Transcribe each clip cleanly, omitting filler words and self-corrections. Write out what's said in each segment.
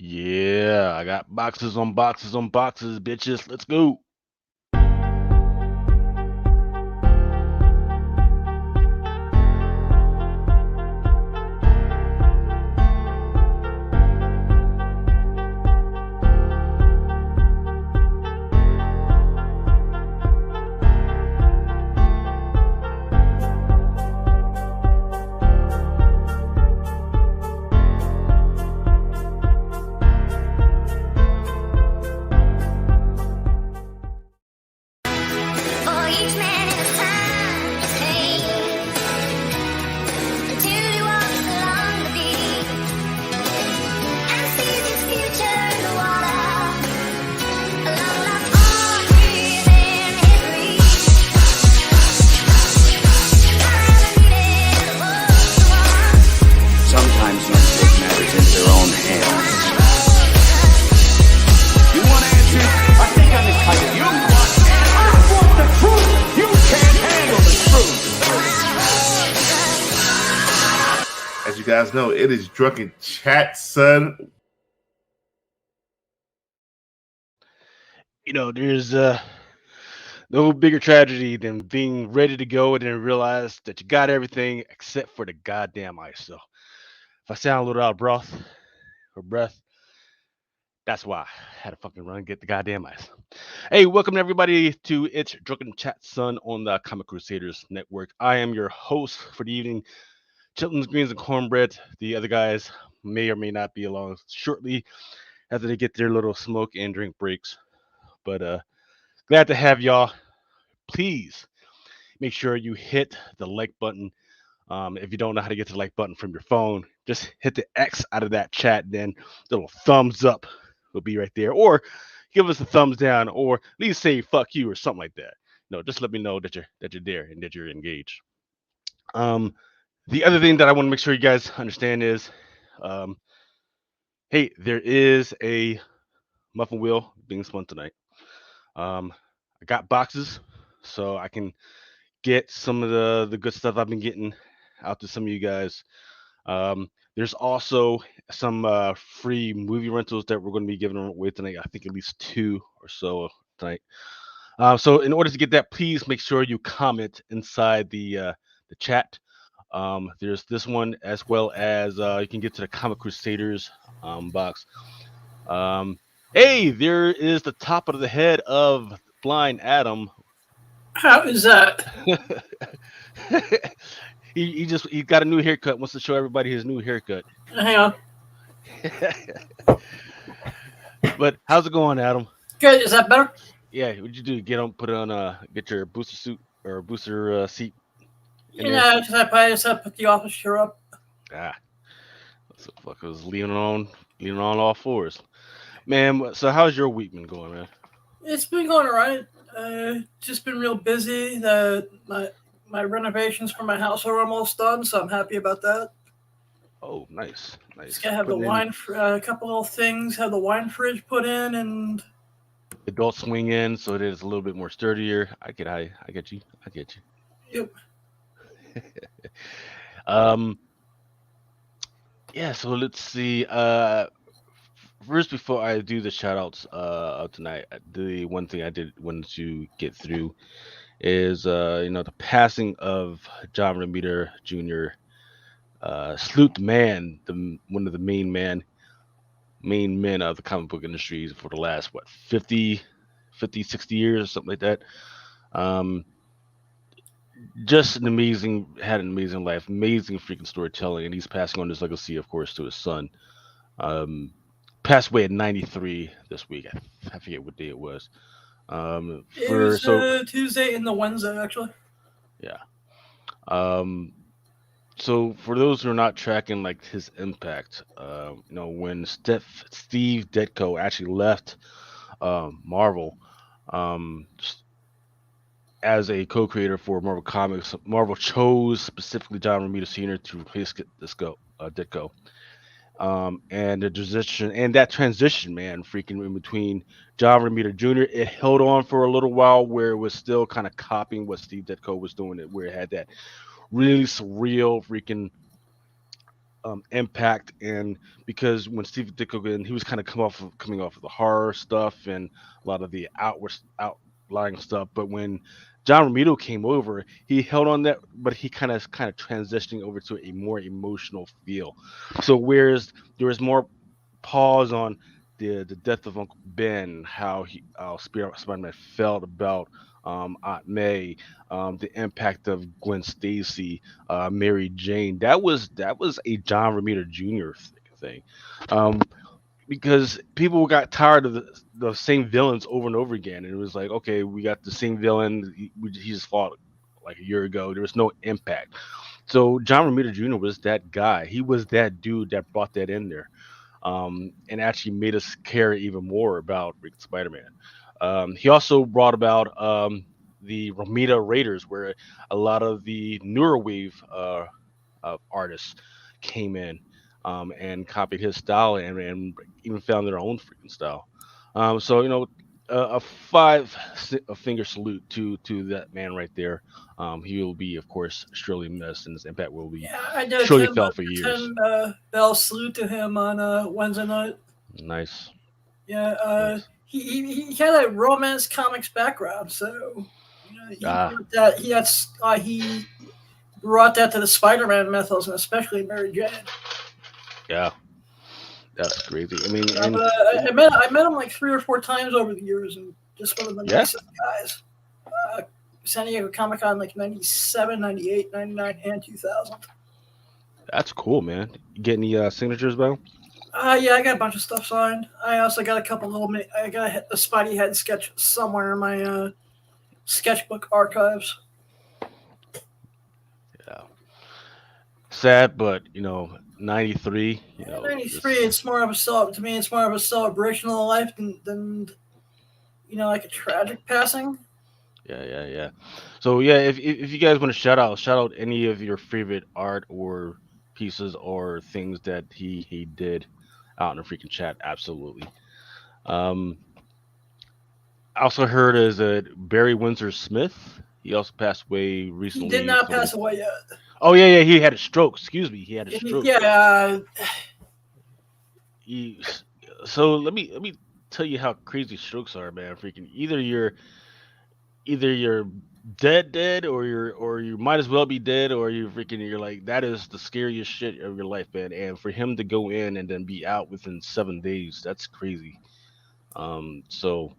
Yeah, I got boxes on boxes on boxes, bitches. Let's go. For each man in his time to take until he walks along the beach and sees his future in the water, along the pond within his reach. Forever needed a book to want. Sometimes men take matters into their own hands. You want answers? I think I'm entitled. You want answers? I want the truth. You can't handle the truth. As you guys know, it is Drunken Chat, son. There's no bigger tragedy than being ready to go and then realize that you got everything except for the goddamn ice. So if I sound a little out of breath, that's why I had to fucking run and get the goddamn ice. Hey, welcome everybody to It's Drunken Chat, son, on the Comic Crusaders Network. I am your host for the evening, Chilton's Greens and Cornbread. The other guys may or may not be along shortly after they get their little smoke and drink breaks. But glad to have y'all. Please make sure you hit the like button. If you don't know how to get to the like button from your phone, just hit the X out of that chat. Then the little thumbs up will be right there, or give us a thumbs down, or at least say "fuck you" or something like that. No, just let me know that you're there and that you're engaged. Um, the other thing that I want to make sure you guys understand is, um, hey, there is a muffin wheel being spun tonight. I got boxes, so I can get some of the good stuff I've been getting out to some of you guys. There's also some free movie rentals that we're going to be giving away tonight. I think at least two or so tonight. So in order to get that, please make sure you comment inside the chat. There's this one as well as you can get to the Comic Crusaders box. Hey, there is the top of the head of Blind Adam. How is that? he got a new haircut. Wants to show everybody his new haircut. Hang on. But how's it going, Adam? Good. Is that better? Yeah, what'd you do? Put on, get your booster suit or booster seat in there. Yeah, I just had to put the office chair up. Ah, so fuck, I was leaning on all fours, man. So how's your week been going, man? It's been going alright. Just been real busy. My renovations for my house are almost done, so I'm happy about that. Oh, nice. Just gotta have the Putting in wine, a couple little things. Have the wine fridge put in, and adult swing in, so it is a little bit more sturdier. I get you. I get you. yep. Um, yeah. So let's see. First, before I do the shout outs of tonight, the one thing I did wanted to get through is the passing of John Romita Jr. Salute the man, one of the main men of the comic book industry for the last 60 years or something like that. Um, just had an amazing life, amazing freaking storytelling, and he's passing on his legacy, of course, to his son. Um, Passed away at 93 this week. I forget what day it was. It was Tuesday and the Wednesday, actually. Yeah. Um, so for those who are not tracking like his impact, when Steve Ditko actually left Marvel, um, as a co-creator for Marvel Comics, Marvel chose specifically John Romita Sr. to replace Ditko. And that transition, man, freaking in between John Romita Jr. It held on for a little while where it was still kind of copying what Steve Ditko was doing, where it had that really surreal freaking impact, and because when Steve Ditko, and he was kind of coming off of the horror stuff and a lot of the outlying stuff, but when John Romito came over, he held on that, but he kind of transitioning over to a more emotional feel. So whereas there was more pause on the death of Uncle Ben, how Spider-Man felt about Aunt May, the impact of Gwen Stacy, Mary Jane. That was a John Romita Jr. thing, um, because people got tired of the same villains over and over again, and it was like, okay, we got the same villain. He just fought like a year ago. There was no impact. So John Romita Jr. was that guy. He was that dude that brought that in there, and actually made us care even more about Spider Man. He also brought about the Romita Raiders, where a lot of the newer wave artists came in and copied his style, and even found their own freaking style. So a a finger salute to that man right there. He will be, of course, surely missed, and his impact will be Yeah, I did a surely felt for a years. 10 bell salute to him on Wednesday night. Nice, Yeah, nice. he had a romance comics background, so he Ah, brought that he brought that to the Spider-Man mythos, and especially Mary Jane. yeah, that's crazy. I mean, But and I met him like 3 or 4 times over the years, and just one of the yeah, nicest guys. Uh, San Diego Comic Con like 97, 98, 99, and 2000. that's cool, man. You get any signatures, bro? Yeah, I got a bunch of stuff signed. I also got a couple I got a Spidey head sketch somewhere in my sketchbook archives. Yeah. Sad, but 93. In '93, Just it's more of a to me. It's more of a celebration of life than like a tragic passing. yeah, yeah, yeah. So yeah, if you guys want to shout out any of your favorite art or pieces or things that he did out in the freaking chat, absolutely. Um, I also heard as a Barry Windsor Smith. He also passed away He did recently not from. pass away yet. Oh yeah, yeah. He had a stroke. Excuse me. He had a stroke. Yeah, He, so let me tell you how crazy strokes are, man. Freaking either you're dead, or you might as well be dead, or you're like, that is the scariest shit of your life, man. And for him to go in and then be out within 7 days, that's crazy. So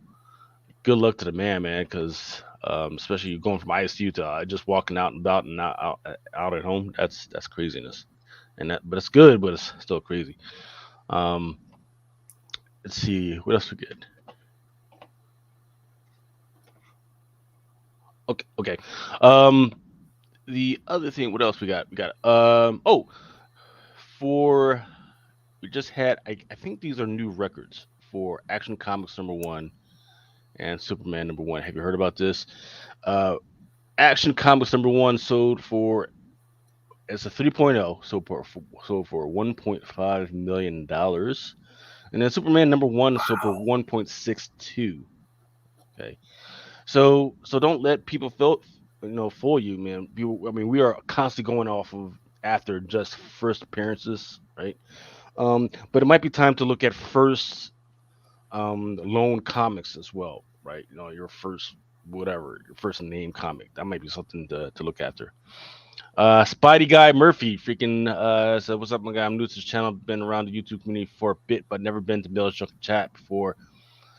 good luck to the man, because especially going from ICU to just walking out and about and out at home, that's craziness. And that, but it's good, but it's still crazy. Um, let's see what else we get. Okay, okay. Um, the other thing, what else we got? We got oh, for we just had, I think these are new records for Action Comics #1 and Superman #1. Have you heard about this? Uh, Action Comics #1 sold for, it's a 3.0, so for 1.5 million dollars, and then Superman #1 sold for 1.62. Okay, so don't let people fool you, man. I mean, we are constantly going off of after just first appearances, right? But it might be time to look at first loan comics as well, right? Your first whatever, your first name comic. That might be something to look after. Spidey Guy Murphy, freaking so what's up, my guy? I'm new to the channel, been around the YouTube community for a bit, but never been to Bill's Drunken Chat before.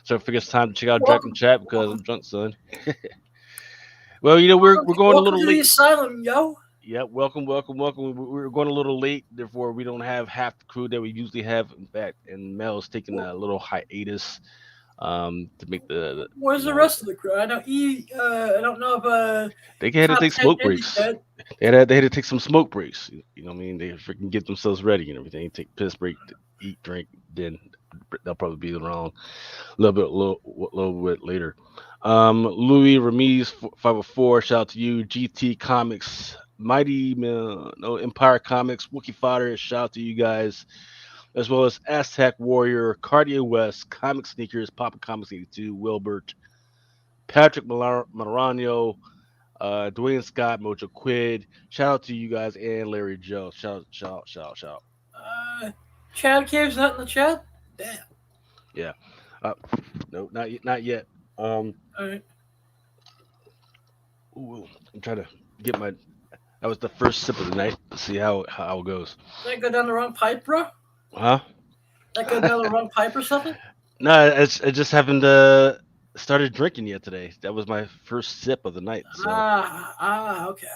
So I figure it's time to check out Drunken welcome, Chat because I'm welcome, drunk, son. Well, we're going a welcome little to the late. asylum, yo. Yeah, welcome, welcome, welcome. We're going a little late, therefore we don't have half the crew that we usually have. In fact, and Mel's taking a little hiatus to make the Where's the rest of the crew? I know I don't know if they had to top take 10 smoke Indy's breaks. dead. They had to take some smoke breaks. You know what I mean? They freaking get themselves ready and everything. Take piss break, eat, drink, then they'll probably be around a little bit later. Louis Ramiz 504, shout out to you. GT Comics, Mighty no Empire Comics, Wookie Fodder, shout out to you guys, as well as Aztec Warrior, Cardio West, Comic Sneakers, Papa Comics 82, Wilbert, Patrick Marano, Dwayne Scott, Mojo Quid. Shout out to you guys and Larry Joe. Shout, shout, shout, shout. Chad Cave's not in the chat. Damn. Yeah. Uh, no, not yet. Um, All right. ooh, I'm trying to get my. That was the first sip of the night. Let's see how it goes. Did I go down the wrong pipe, bro? Huh? Did I go down the wrong pipe or something? No, I just haven't started drinking yet today. That was my first sip of the night. So Okay.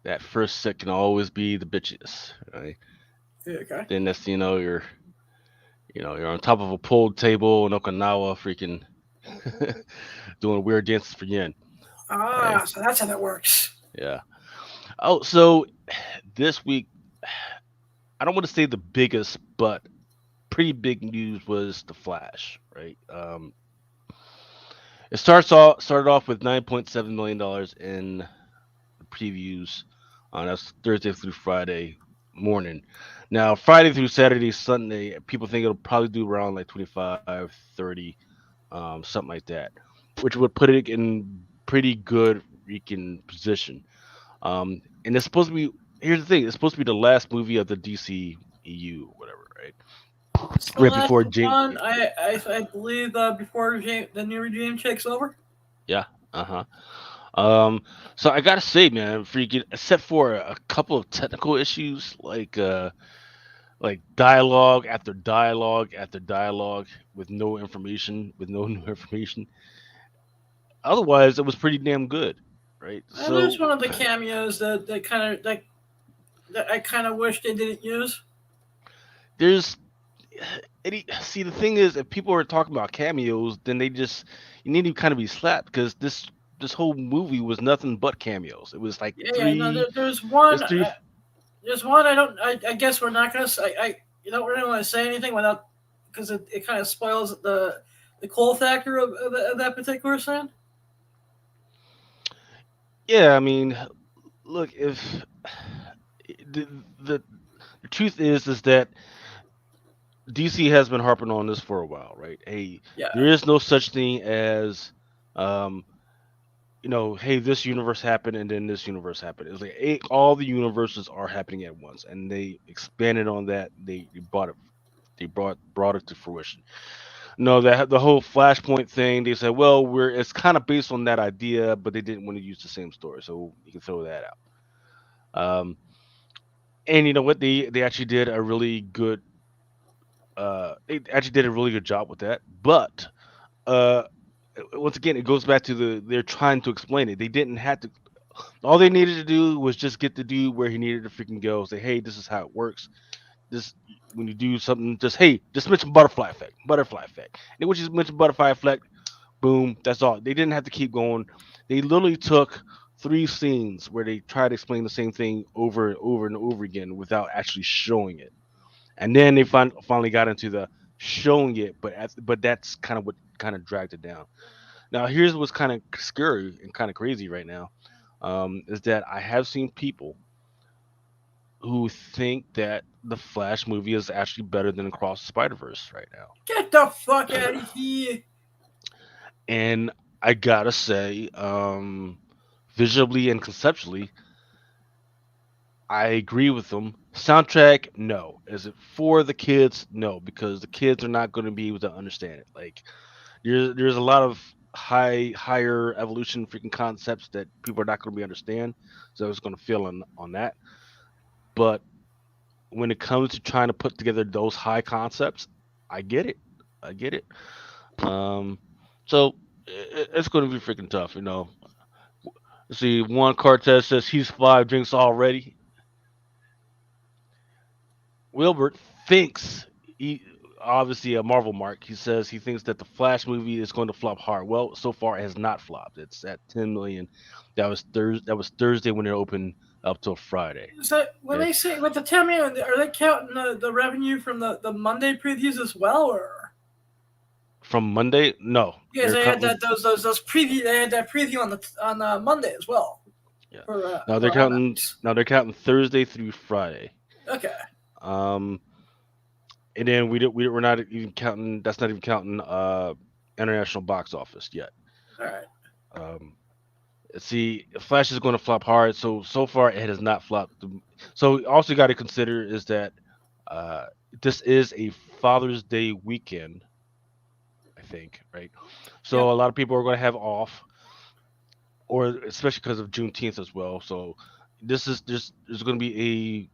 that first sip can always be the bitchiest, right? Yeah, okay. Then that's you're on top of a pool table in Okinawa, freaking doing weird dances for yen, right? So that's how that works. Yeah. Oh, so this week, I don't want to say the biggest, but pretty big news was the Flash, right? It started off with $9.7 million in previews on that's Thursday through Friday morning. Now Friday through Saturday, Sunday, people think it'll probably do around like 25, 30, something like that, which would put it in pretty good freaking position. And it's supposed to be. Here's the thing: it's supposed to be the last movie of the DC EU, whatever, right? It's the Right last before James. one. I believe before the new regime takes over. Yeah. Uh huh. Um, so I gotta say, man, freaking, except for a couple of technical issues, like dialogue after dialogue after dialogue with no new information. Otherwise, it was pretty damn good, right? There's So one of the cameos that I kind of wish they didn't use. there's see the thing is, if people are talking about cameos, then you need to kind of be slapped because this whole movie was nothing but cameos. It was like Yeah. No, there's one. there's three. There's one. I don't. I guess we're not gonna. You don't really want to say anything without because it kind of spoils the cool factor of that particular scene. Yeah, I mean, look, if the, the the truth is that DC has been harping on this for a while, right? Hey, Yeah. there is no such thing as, um, hey, this universe happened and then this universe happened. It's like all the universes are happening at once, and they expanded on that. They brought it, brought it to fruition. No, that the whole Flashpoint thing. They said, well, it's kind of based on that idea, but they didn't want to use the same story, so you can throw that out. And you know what? They actually did a really good. They actually did a really good job with that, but uh once again, it goes back to they're trying to explain it. They didn't have to. All they needed to do was just get the dude where he needed to freaking go. Say, hey, this is how it works. This when you do something, just mention butterfly effect, butterfly effect. And once you mention butterfly effect, boom, that's all. They didn't have to keep going. They literally took three scenes where they tried to explain the same thing over and over and over again without actually showing it. And then they finally got into the showing it, but that's kind of what kind of dragged it down. Now, here's what's kind of scary and kind of crazy right now, is that I have seen people who think that the Flash movie is actually better than Across the Spider Verse right now, Get the fuck out of here. and I gotta say, visually and conceptually, I agree with them. Soundtrack, no. Is it for the kids? No, because the kids are not going to be able to understand it. Like there's a lot of higher evolution freaking concepts that people are not going to be understand. So it's going to feel on that. But when it comes to trying to put together those high concepts, I get it. I get it. Um, so it's going to be freaking tough, you know. Let's see, Juan Cortez says he's 5 drinks already. Wilbert thinks he obviously a Marvel mark. He says he thinks that the Flash movie is going to flop hard. Well, so far it has not flopped. It's at 10 million. That was Thursday when it opened up till Friday. So when Okay. they say with the 10 million, are they counting the revenue from the Monday previews as well, or? From Monday, no, Because they're they had counting. that those preview. They had that preview on Monday as well. Yeah, For IMAX. now they're counting Thursday through Friday. Okay. Um, and then we're not even counting. That's not even counting international box office yet. All right. Um, See, Flash is going to flop hard. So far it has not flopped. So also got to consider is that uh, this is a Father's Day weekend, I think, right? So Yep. a lot of people are going to have off, or especially because of Juneteenth as well. So there's going to be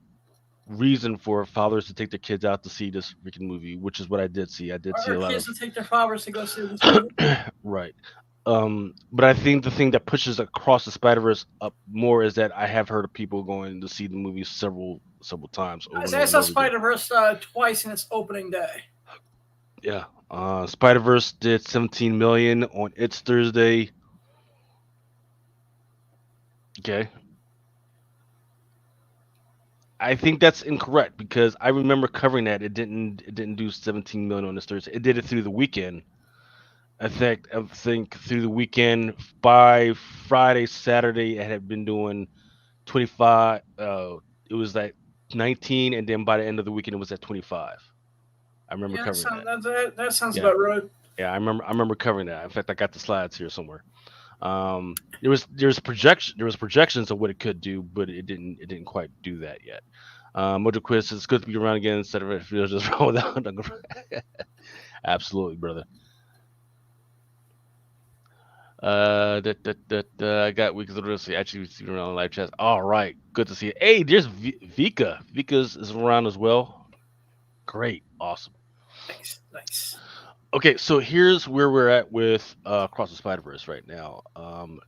a reason for fathers to take their kids out to see this freaking movie, which is what I did see. I did see Or a lot kids of to take their fathers to go see this movie. right. But I think the thing that pushes across the Spider Verse up more is that I have heard of people going to see the movie several times over and I over and saw over again. Spider Verse twice in its opening day. Yeah. Spider Verse did 17 million on its Thursday. Okay. I think that's incorrect because I remember covering that it didn't do 17 million on this Thursday. It did it through the weekend. I think through the weekend by Friday, Saturday it had been doing 25. It was like 19, and then by the end of the weekend it was at 25. I remember Yeah, covering that. that sounds Yeah, about right. yeah, I remember covering that. In fact, I got the slides here somewhere. There was projections of what it could do, but it didn't quite do that yet. Mojo Quiz, it's good to be around again instead of it feels just wrong without. Absolutely, brother. I got weeks of see actually receiving around live chats. All right, good to see you. Hey, there's Vika. Vika's is around as well. Great, awesome. Nice, nice. Okay, so here's where we're at with Across the Spider Verse right now.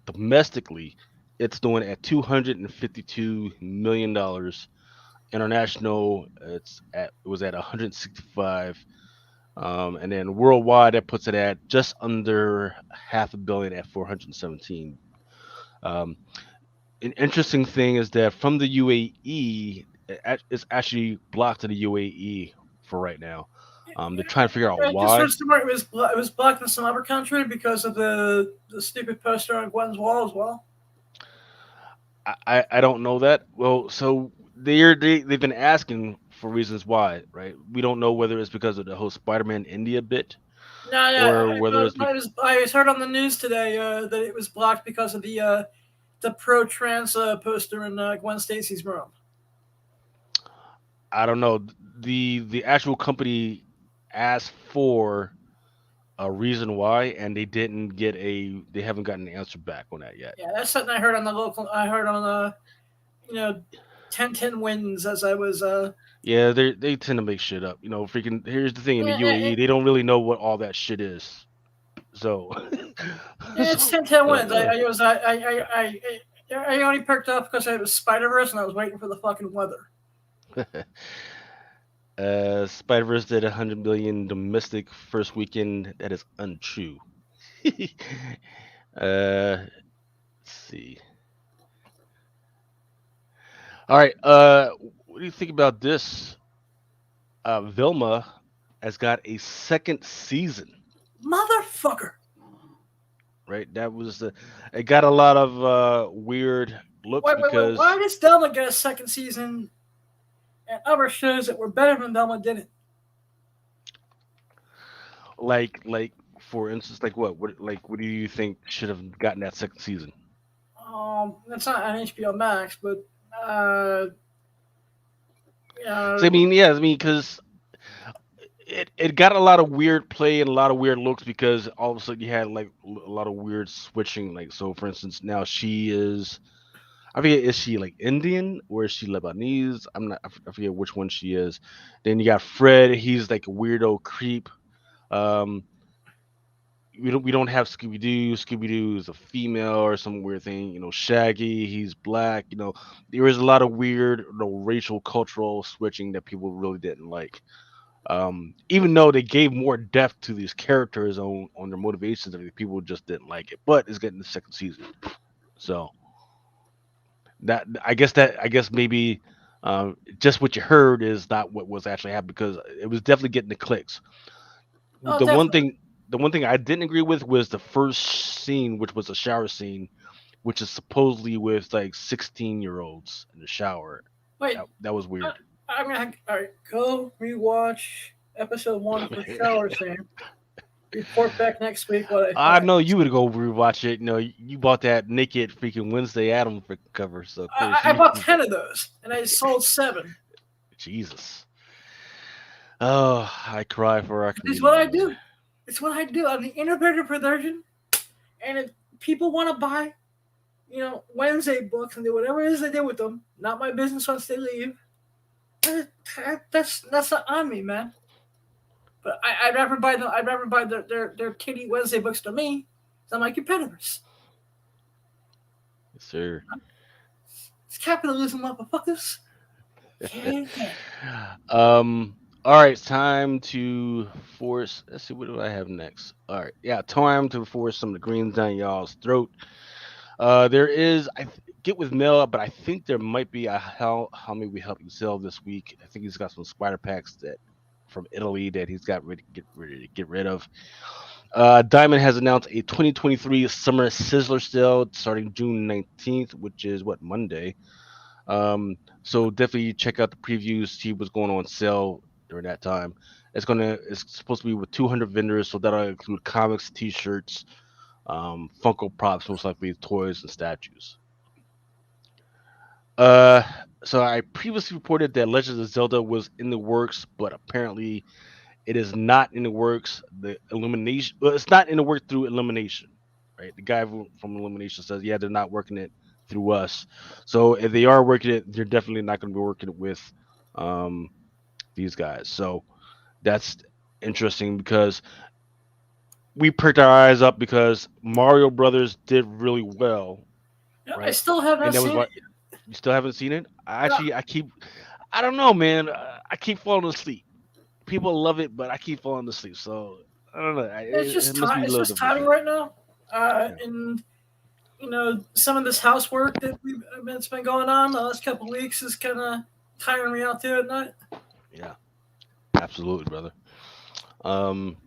Domestically, it's doing at $252 million. International, it was at 165. And then worldwide, that puts it at just under half a billion at 417. Um, an interesting thing is that from the UAE, it's actually blocked in the UAE for right now. They're trying to figure out I just heard why. somewhere it was blocked in some other country because of the stupid poster on Gwen's wall as well. I don't know that. Well, so they've been asking for reasons why, right? We don't know whether it's because of the whole Spider-Man India bit No, yeah, or whether it's I was heard on the news today that it was blocked because of the pro trans poster in Gwen Stacy's room. I don't know. The actual company asked for a reason why, and they haven't gotten an answer back on that yet. Yeah, that's something I heard on the local. I heard on you know, 10-10 wins as I was Yeah, they tend to make shit up. Freaking. Here's the thing: in the yeah, UAE, they don't really know what all that shit is. So, it's so 10-10 they're like, wins. I only perked up because it was Spider Verse and I was waiting for the fucking weather. Spider Verse did 100 million domestic first weekend. That is untrue. Let's see. All right. What do you think about this? Vilma has got a second season. Motherfucker. Right. It got a lot of weird looks Wait. Why because does Delma get a second season and other shows that were better than Delma didn't? like for instance, like what do you think should have gotten that second season? It's not on HBO Max, but uh, So I uh, mean, yeah, I mean, because it got a lot of weird play and a lot of weird looks because all of a sudden you had like a lot of weird switching. Like so, for instance, now she is. I forget, is she like Indian or is she Lebanese? I forget which one she is. Then you got Fred. He's like a weirdo creep. Um, we don't have Scooby Doo. Scooby Doo is a female or some weird thing. Shaggy. He's black. There was a lot of weird, racial cultural switching that people really didn't like. Even though they gave more depth to these characters on their motivations, everything, people just didn't like it. But it's getting the second season, so I guess maybe just what you heard is not what was actually happening because it was definitely getting the clicks. oh, The one definitely. thing, the one thing I didn't agree with was the first scene, which was a shower scene, which is supposedly with like 16-year-olds in the shower. Wait, That was I, weird. I'm gonna all right. Go rewatch episode 1 for shower scene. report back next week what I I find. know you would go rewatch it. You know, you bought that naked freaking Wednesday Adam freaking cover, so of course I you. bought 10 of those, and I sold 7. Jesus. Oh, I cry for our It's what I comedians. do. It's what I do. I'm the innovative production, and if people want to buy, Wednesday books and do whatever it is they do with them, not my business once they leave. That's not on me, man. But I'd rather buy them. I'd rather buy their kitty Wednesday books to me than my competitors. Yes, sir. It's capitalism, motherfuckers. Yeah. All right, it's time to force. Let's see, what do I have next? All right, yeah, time to force some of the greens down y'all's throat. There is, get with Mel, but I think there might be a how may we help you sell this week. I think he's got some spider packs that from Italy that he's got ready to get rid of. Diamond has announced a 2023 summer sizzler sale starting June 19th, which is what, Monday. So definitely check out the previews, see what's going on sale during that time. It's supposed to be with 200 vendors, so that'll include comics, T-shirts, Funko Pops, most likely toys and statues. Uh, so I previously reported that Legend of Zelda was in the works, but apparently it is not in the works. The Illumination, well, it's not in the work through Illumination, right? The guy from Illumination says, yeah, they're not working it through us. So if they are working it, they're definitely not going to be working it with um, these guys. So that's interesting because we perked our eyes up because Mario Brothers did really well, I right? still have not And that was seen it what yet. you still haven't seen it. No, I don't know, man. I keep falling asleep. People love it, but I keep falling asleep. So I don't know. it's It just must time. be a It's little just different for timing me. right now. Yeah, And some of this housework that's been going on the last couple of weeks is kind of tiring me out too at night. yeah, absolutely, brother. Um,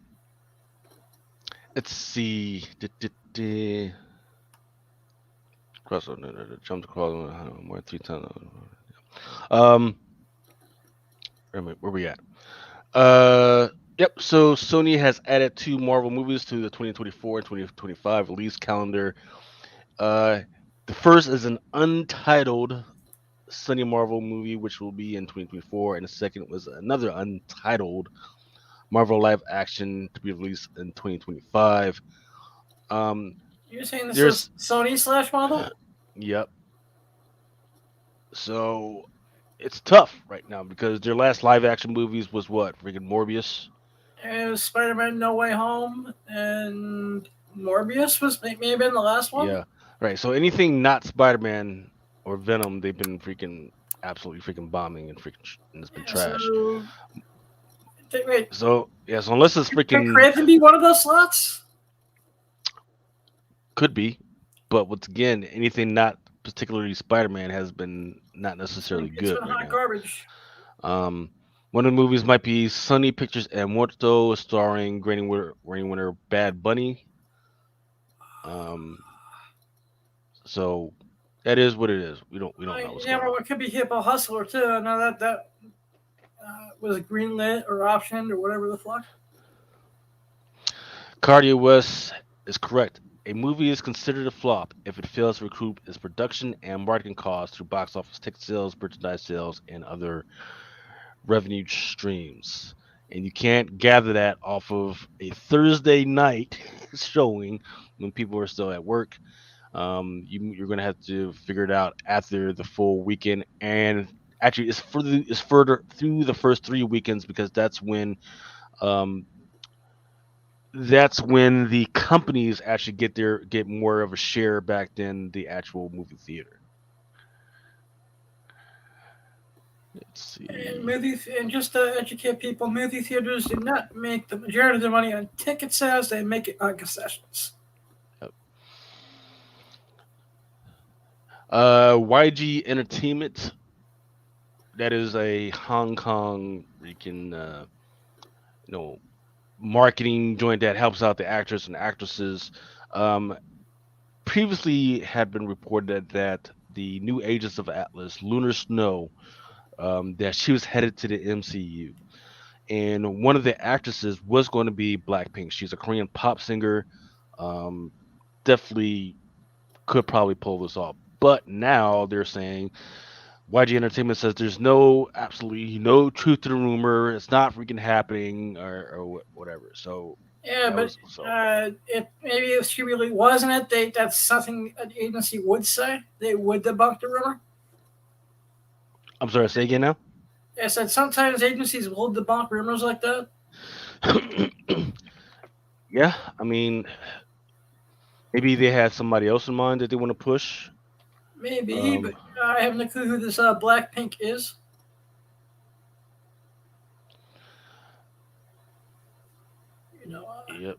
let's see. Cross jumped across more 3 times. Um, where we at? Yep. So Sony has added 2 Marvel movies to the 2024 and 2025 release calendar. Uh, the first is an untitled Sony Marvel movie, which will be in 2024, and the second was another untitled Marvel live action to be released in 2025. Um, You're saying this is there's, Sony slash model? yep. So it's tough right now because their last live action movies was what? Freaking Morbius. It was Spider-Man: No Way Home, and Morbius was maybe in the last one. Yeah, right. So anything not Spider Man or Venom, they've been freaking absolutely freaking bombing and and it's been Yeah, trash. so wait, So yeah, so unless it's can freaking Craven be one of those slots? could be, but once again, anything not particularly Spider Man has been not necessarily It's good been right hot now. garbage. One of the movies might be Sony Pictures and Muerto, starring Grammy winner Bad Bunny. Um, so that is what it is. We don't know what's Yeah, going well, on. it could be Hippo Hustler too. I know that was greenlit or optioned or whatever the fuck. Cardia West is correct. A movie is considered a flop if it fails to recoup its production and marketing costs through box office ticket sales, merchandise sales, and other revenue streams. And you can't gather that off of a Thursday night showing when people are still at work. You're going to have to figure it out after the full weekend, and actually, it's further through the first 3 weekends because um, that's when the companies actually get more of a share back than the actual movie theater. Let's see. And just to educate people, movie theaters do not make the majority of their money on ticket sales. They make it on concessions. Yep. YG Entertainment, that is a Hong Kong freaking you know marketing joint that helps out the actors and actresses. Um, Previously had been reported that the new Agents of Atlas, Lunar Snow, that she was headed to the MCU. and one of the actresses was going to be Blackpink. She's a Korean pop singer. Um, Definitely could probably pull this off. But now they're saying YG Entertainment says there's absolutely no truth to the rumor. It's not freaking happening or whatever. So Yeah, that but was so. it maybe if she really wasn't it, that's something an agency would say. They would debunk the rumor. I'm sorry. Say again now. I said sometimes agencies will debunk rumors like that. Yeah, I mean, maybe they had somebody else in mind that they want to push. Maybe, Um, but I have no clue who this Blackpink is. You know, yep.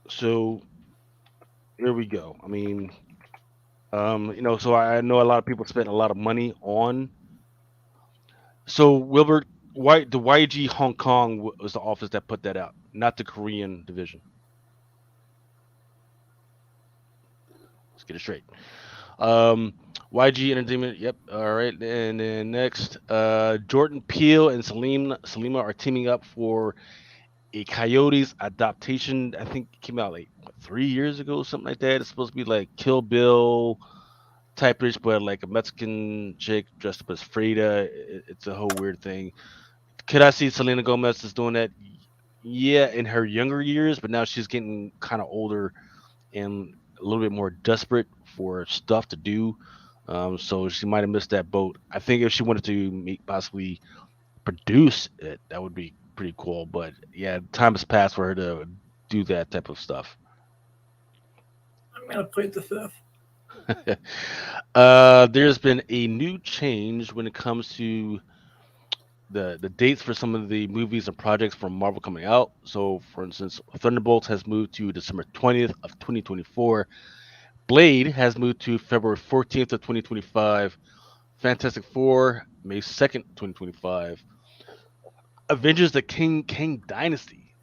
So here we go. I mean, so I know a lot of people spent a lot of money on. So Wilbert, the YG Hong Kong was the office that put that out, not the Korean division. Let's get it straight. YG Entertainment. Yep. All right. And then next, Jordan Peele and Salima are teaming up for a Coyotes adaptation. I think it came out like 3 years ago, something like that. It's supposed to be like Kill Bill type ish, but like a Mexican chick dressed up as Frida. It's a whole weird thing. Could I see Selena Gomez is doing that? Yeah, in her younger years, but now she's getting kind of older and a little bit more desperate for stuff to do. So she might have missed that boat. I think if she wanted to possibly produce it, that would be pretty cool. But yeah, time has passed for her to do that type of stuff. I'm gonna plead the fifth. There's been a new change when it comes to the dates for some of the movies and projects from Marvel coming out. So, for instance, Thunderbolts has moved to December 20th of 2024. Blade has moved to February 14th of 2025. Fantastic Four, May 2nd, 2025. Avengers: The King Dynasty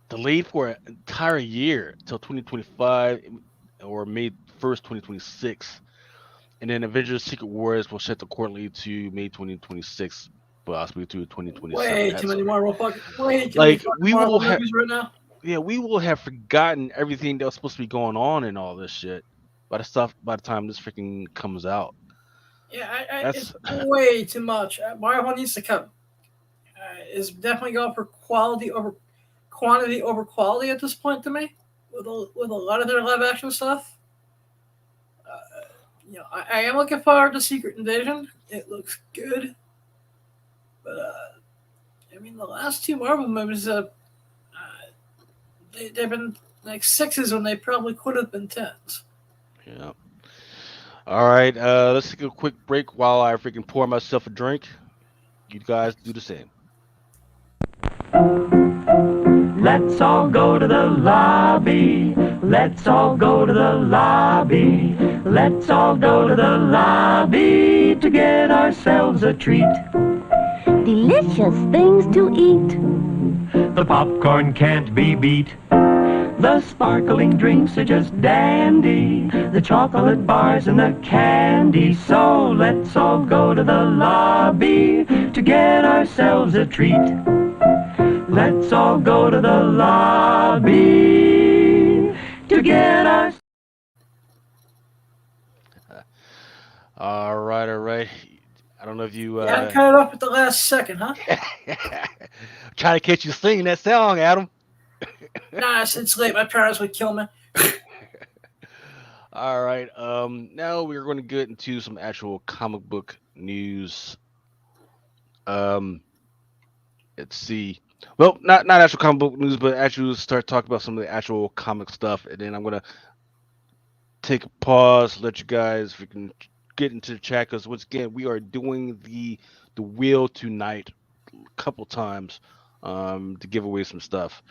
delayed for an entire year till 2025 or May 1st, 2026. And then Avengers: Secret Wars will shift accordingly to May 2026, possibly to 2027. Way too That's many Marvel way too many like fucking we will Marvel have movies right now. yeah, we will have forgotten everything that was supposed to be going on and all this shit by the time this freaking comes out. Yeah, That's it's way too much. Marvel needs to cut. Is definitely going for quality over quantity over quality at this point to me. With a lot of their live action stuff. I am looking forward to Secret Invasion. It looks good, but I mean the last two Marvel movies, they've been like sixes when they probably could have been tens. yeah. All right, let's take a quick break while I freaking pour myself a drink. You guys do the same. Let's all go to the lobby. Let's all go to the lobby. Let's all go to the lobby to get ourselves a treat. Delicious things to eat. The popcorn can't be beat. The sparkling drinks are just dandy. The chocolate bars and the candy. So let's all go to the lobby to get ourselves a treat. Let's all go to the lobby to get our... All right, all right. I don't know if you Yeah, cut it off at the last second, huh? try to catch you singing that song, Adam. Nah, it's late. My parents would kill me. All right. Now we're going to get into some actual comic book news. Um, let's see. Well, not actual comic book news, but actually start talking about some of the actual comic stuff, and then I'm gonna take a pause, let you guys we can get into the chat because once again we are doing the wheel tonight a couple times to give away some stuff.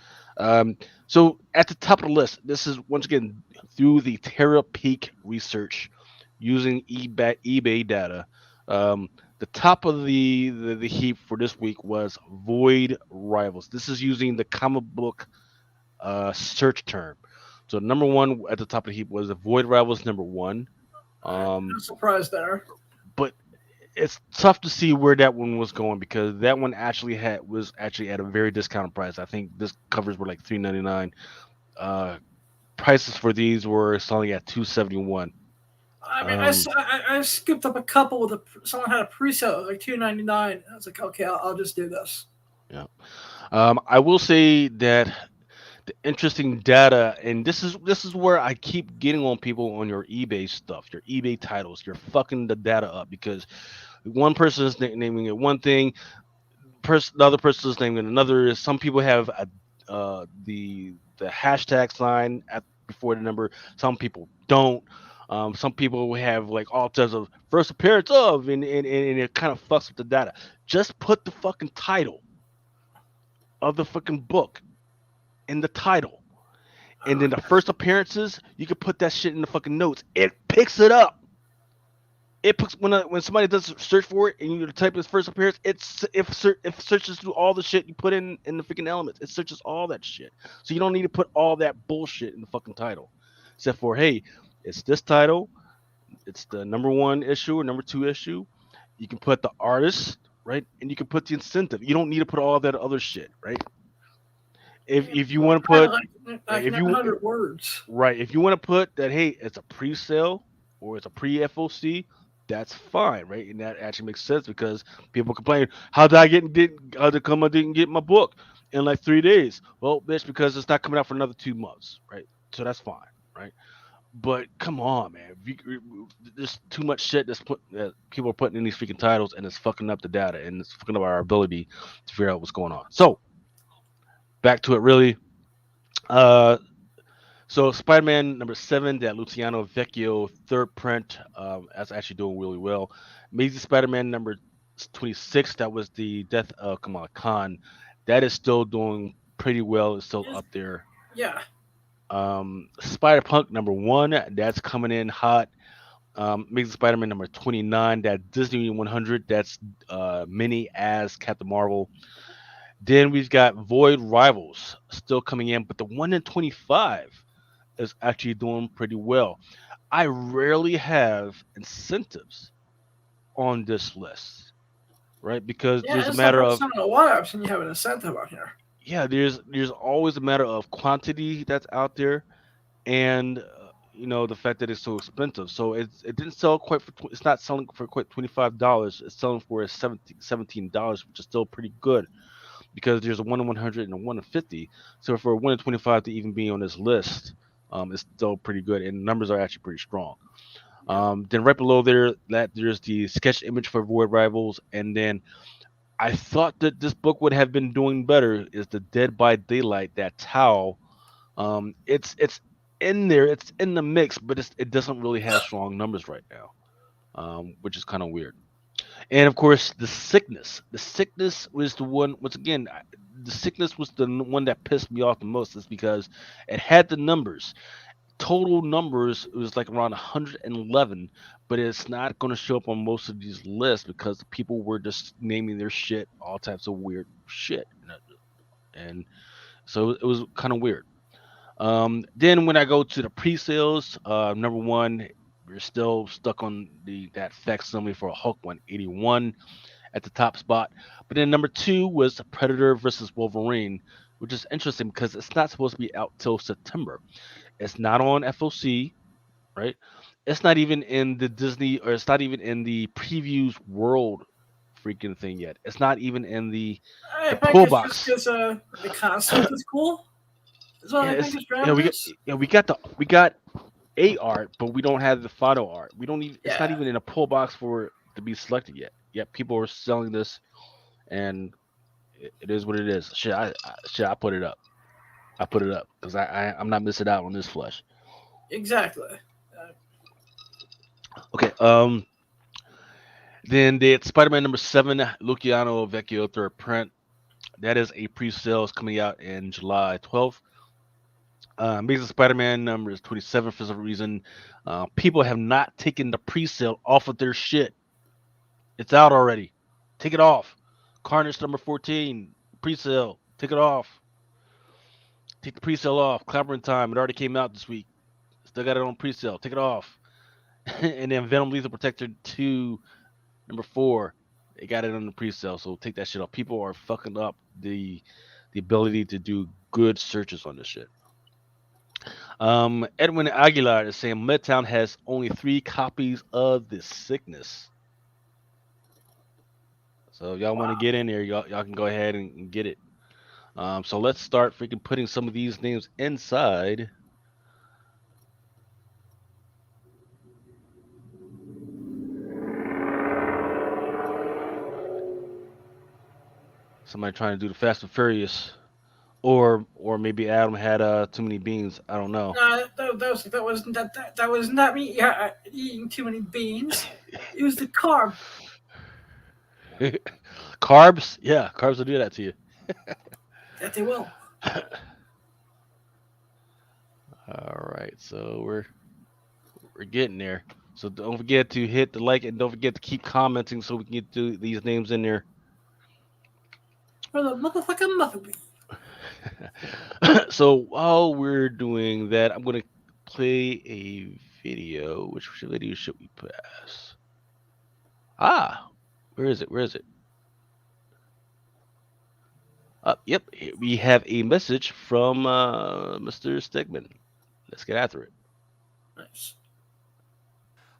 So at the top of the list, this is once again through the Terra Peak research using eBay data. The top of the heap for this week was Void Rivals. This is using the comic book search term. So number one at the top of the heap was the Void Rivals number one. I'm surprised there. But it's tough to see where that one was going because that one was actually at a very discounted price. I think this covers were like $3.99. Uh, prices for these were selling at $2.71. I mean, Um, I scooped up a couple with someone had a pre-sale like $2.99. I was like, okay, I'll just do this. yeah. I will say that the interesting data, and this is where I keep getting on people on your eBay stuff, your eBay titles. You're fucking the data up because one person is naming it one thing, the other person is naming it another. Some people have the hashtag sign at before the number. Some people don't. Some people have like all types of first appearance of, and it kind of fucks with the data. Just put the fucking title of the fucking book in the title, and then the first appearances, you can put that shit in the fucking notes. It picks it up. It puts when somebody does a search for it and you type his first appearance, if searches through all the shit you put in the freaking elements, it searches all that shit. So you don't need to put all that bullshit in the fucking title, except for hey, it's this title, it's the number one issue or number two issue. You can put the artist right, and you can put the incentive. You don't need to put all that other shit right. If you want to I put like if you 900 words. right, if you want to put that, hey, it's a pre-sale or it's a pre-FOC, that's fine, right? And that actually makes sense because people complain, how did I get didn't how did come I didn't get my book in like 3 days? Well, bitch, because it's not coming out for another 2 months, right? So that's fine, right? But come on, man, there's too much shit that people are putting in these freaking titles, and it's fucking up the data and it's fucking up our ability to figure out what's going on. So back to it, really. Uh, So Spider-Man number 7, that Luciano Vecchio third print, that's actually doing really well. Amazing Spider-Man number 26, that was the Death of Kamala Khan, that is still doing pretty well. It's still up there. Yeah. Spider-Punk number 1, that's coming in hot. Amazing Spider-Man number 29, that Disney 100, that's mini as Captain Marvel. Then we've got Void Rivals still coming in, but the 1 in 25 is actually doing pretty well. I rarely have incentives on this list, right? Because Yeah, there's a it's not, matter it's of not a lot. I've seen you have an incentive on here. yeah, there's always a matter of quantity that's out there, and the fact that it's so expensive. So it didn't sell quite it's not selling for quite $25. It's selling for $17, which is still pretty good because there's a 1 in 100 and a 1 in 50. So for a 1 in 25 to even be on this list, it's still pretty good, and the numbers are actually pretty strong. Then right below there, that there's the sketch image for Void Rivals, and then I thought that this book would have been doing better. Is the Dead by Daylight, that Tao? It's in there, it's in the mix, but it doesn't really have strong numbers right now, which is kind of weird. And of course, the sickness. The sickness was the one. Once again, the sickness was the one that pissed me off the most. Is because it had the numbers, total numbers. It was like around 111, but it's not going to show up on most of these lists because the people were just naming their shit all types of weird shit, and so it was kind of weird. Then when I go to the pre-sales, number one, we're still stuck on that facsimile for a Hulk 181 at the top spot. But then number two was Predator versus Wolverine, which is interesting because it's not supposed to be out till September. It's not on FOC, right? It's not even in the Disney, or it's not even in the previews world freaking thing yet. It's not even in I the think pull it's just box. because the concept is cool. Is what Yeah, I it's think is yeah driving this. we got a art, but we don't have the final art. We don't even. It's not Yeah, even in a pull box for it to be selected yet. Yet people are selling this, and it is what it is. I put it up. I put it up because I'm not missing out on this flush. exactly. Okay. Then the Spider-Man number 7, Luciano Vecchio third print. That is a pre-sales coming out in July 12th. Amazing Spider-Man number 27 for some reason. People have not taken the pre-sale off of their shit. It's out already. Take it off. Carnage number 14, pre-sale. Take it off. Take the pre-sale off. Clobbering Time. It already came out this week. Still got it on pre-sale. Take it off. And then Venom Lethal Protector 2, Number four, they got it on the pre-sale, so take that shit off. People are fucking up the ability to do good searches on this shit. Edwin Aguilar is saying Midtown has only 3 copies of this sickness. So if y'all want to Wow. get in there, y'all can go ahead and get it. So let's start freaking putting some of these names inside. Somebody trying to do the Fast and Furious, or maybe Adam had too many beans. I don't know. No, that was not me eating too many beans. It was the carb. Carbs, yeah, carbs will do that to you. That they will. All right, so we're getting there. So don't forget to hit the like and don't forget to keep commenting so we can get these names in there. For the motherfucking muffin. So while we're doing that, I'm gonna play a video. Which video should we pass? Ah, where is it? Where is it? Yep, we have a message from Mr. Stegman. Let's get after it. Nice.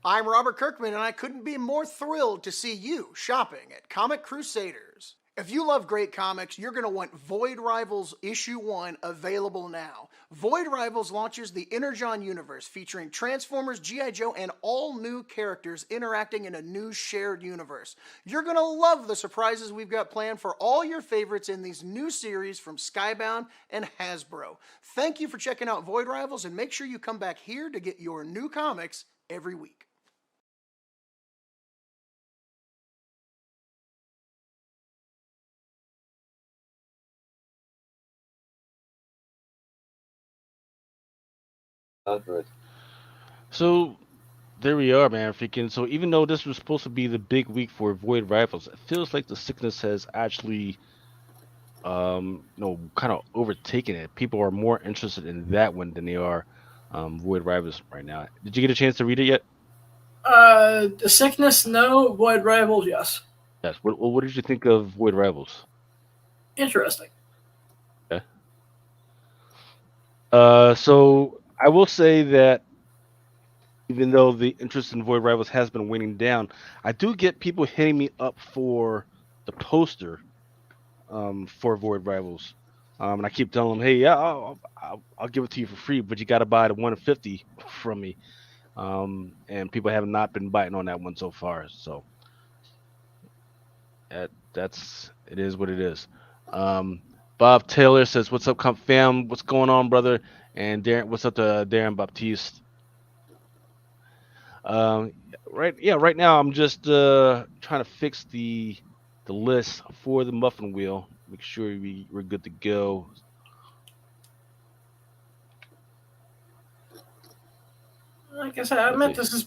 I'm Robert Kirkman, and I couldn't be more thrilled to see you shopping at Comic Crusaders. If you love great comics, you're going to want Void Rivals Issue 1 available now. Void Rivals launches the Energon universe featuring Transformers, G.I. Joe, and all new characters interacting in a new shared universe. You're going to love the surprises we've got planned for all your favorites in these new series from Skybound and Hasbro. Thank you for checking out Void Rivals, and make sure you come back here to get your new comics every week. So there we are, man. Freaking. So even though this was supposed to be the big week for Void Rivals, it feels like the sickness has actually, kind of overtaken it. People are more interested in that one than they are, Void Rivals right now. Did you get a chance to read it yet? The sickness, no. Void rivals, yes. Yes. What did you think of Void Rivals? Interesting. Yeah. So I will say that even though the interest in Void Rivals has been waning down, I do get people hitting me up for the poster for Void Rivals. And I keep telling them, hey, yeah, I'll give it to you for free, but you got to buy the 150 from me. And people have not been biting on that one so far. So that's it is what it is. Um, Bob Taylor says, "What's up, comp fam? What's going on, brother?" And Darren, what's up to Darren Baptiste? Um, right, yeah, right now I'm just trying to fix the list for the muffin wheel. Make sure we're good to go. Like I said, I Let's meant see.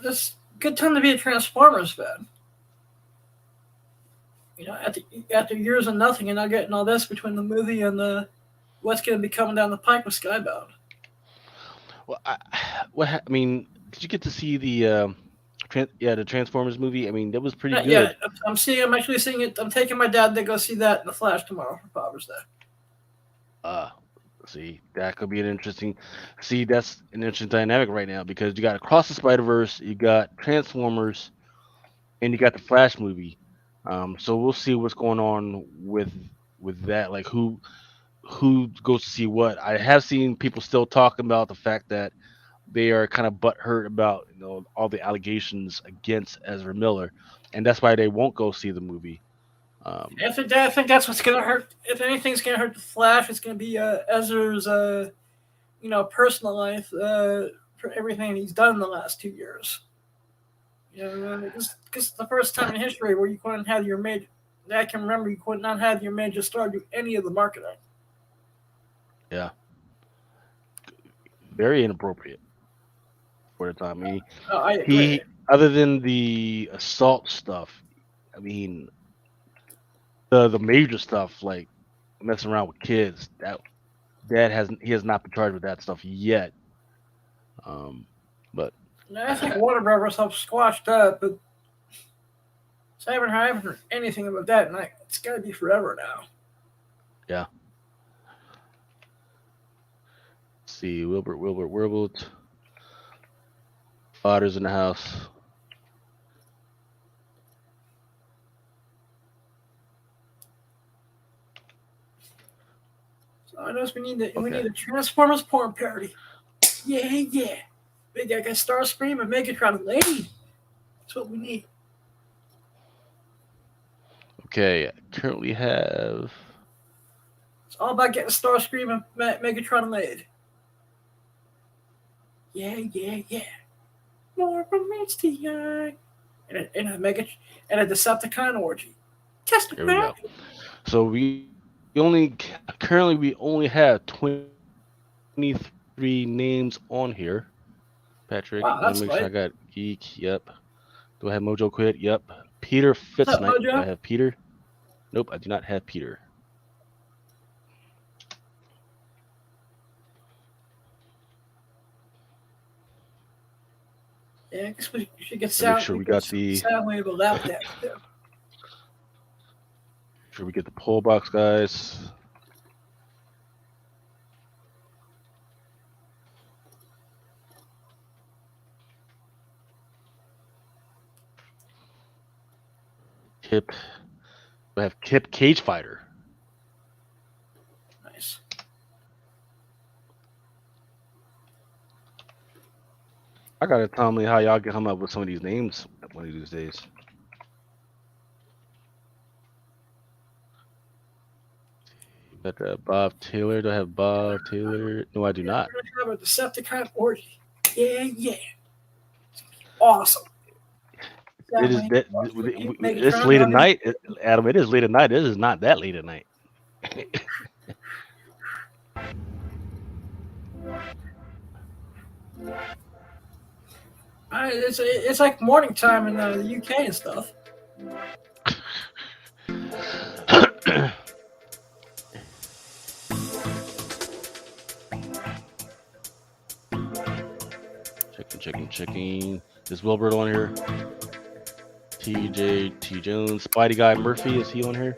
this good time to be a Transformers fan. You know, after years of nothing, and now getting all this between the movie and the what's going to be coming down the pike with Skybound. Well, I mean, did you get to see the the Transformers movie? I mean, that was pretty Yeah, good. I'm actually seeing it. I'm taking my dad to go see that in the Flash tomorrow for Father's Day. Uh, See, that could be an interesting. See, that's an interesting dynamic right now because you got Across the Spider Verse, you got Transformers, and you got the Flash movie. So we'll see what's going on with that. Like who goes to see what. I have seen people still talking about the fact that they are kind of butthurt about all the allegations against Ezra Miller, and that's why they won't go see the movie. Um, I think that's what's going to hurt. If anything's going to hurt the Flash, it's going to be Ezra's personal life for everything he's done in the last 2 years. You know, because the first time in history where you couldn't have your major, I can remember you could not have your major star do any of the marketing. yeah, very inappropriate for the time. I mean, I agree. he other than the assault stuff, I mean, the major stuff like messing around with kids that hasn't he has not been charged with that stuff yet. Um, but I think Warner Brothers helped squash that, but So I haven't heard anything about that, and it's got to be forever now. Yeah. Let's see, Wilbert. Father's in the house. So I notice we need a Transformers porn parody. Yeah. Big got Starscream and Megatron lady. That's what we need. Okay, I currently have. It's all about getting Starscream and Megatron laid. Yeah. More from meets the eye. And a Decepticon orgy. Test it, Here we man. go. So we only have 23 names on here. Patrick, Wow, let that's me make sure I light. got Geek. Yep. Do I have Mojo Quit? Yep. Peter Fitznight. Do Mojo? I have Peter? Nope, I do not have Peter. Yeah, I guess we should get Make sure we got the. Soundwave of lap dance too. Sure we get the poll box, guys. Kip. I have Kip Cage Fighter. Nice. I gotta tell me how y'all can come up with some of these names one of these days. Got Bob Taylor. Do I have Bob Taylor? No, I do not. We're gonna have a Decepticon orgy. Yeah. Awesome. It is that it's late at night, Adam. It is late at night. It is not that late at night. It's like morning time in the UK and stuff. Checking. Is Wilbert on here? T Jones, Spidey Guy Murphy, is he on here?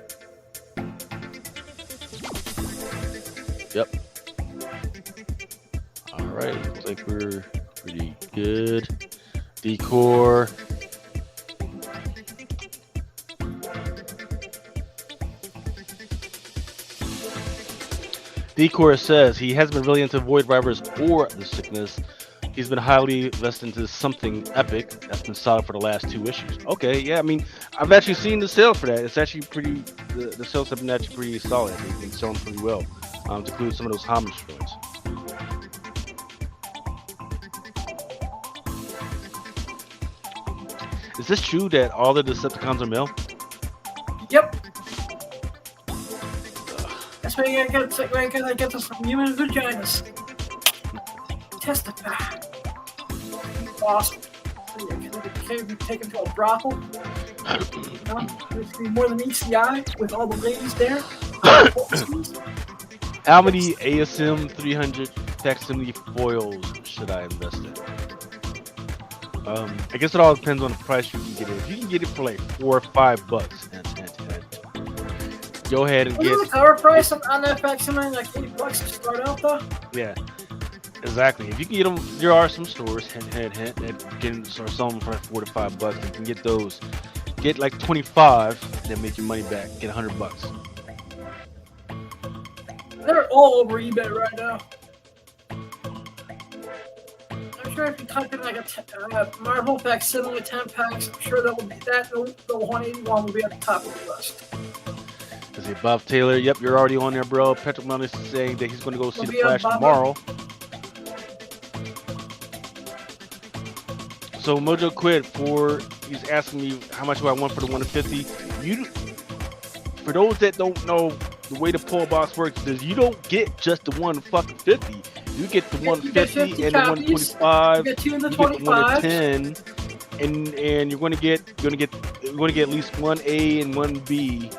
Yep. All right, looks like we're pretty good. Decor. Decor says he hasn't been really into Void Riders or the Sickness. He's been highly invested into something epic that's been solid for the last 2 issues. Okay, yeah, I mean, I've actually seen the sales for that. It's actually pretty. The sales have been actually pretty solid. They've been selling pretty well, to include some of those homage joints. Is this true that all the Decepticons are male? Yep. That's why you gotta get this from human vaginas. Testify. Awesome. Can we take him to a brothel? There's gonna be more than meets the eye with all the ladies there. How many ASM 300 facsimile foils should I invest in? I guess it all depends on the price you can get it. If you can get it for like $4 or $5, go ahead and Wasn't the cover price on that facsimile like $80 to start out though? Yeah, exactly. If you can get them, there are some stores hint, that can sort of sell them for like $4 to $5. You can get those. Get like 25, then make your money back. Get $100. They're all over eBay right now. I'm sure if you type in like a Marvel facsimile 10 packs, I'm sure that will be that. The 181 will be at the top of the list. Is it Bob Taylor? Yep, you're already on there, bro. Patrick Melnis is saying that he's going to go see Will the be on Flash Bob. tomorrow. So Mojo Quid he's asking me how much do I want for the 150. For those that don't know the way the pull box works, is you don't get just the 150. You get the 150 and the 125. You get 2 and the You get the 25. 110, and you're going to get at least one A and one B,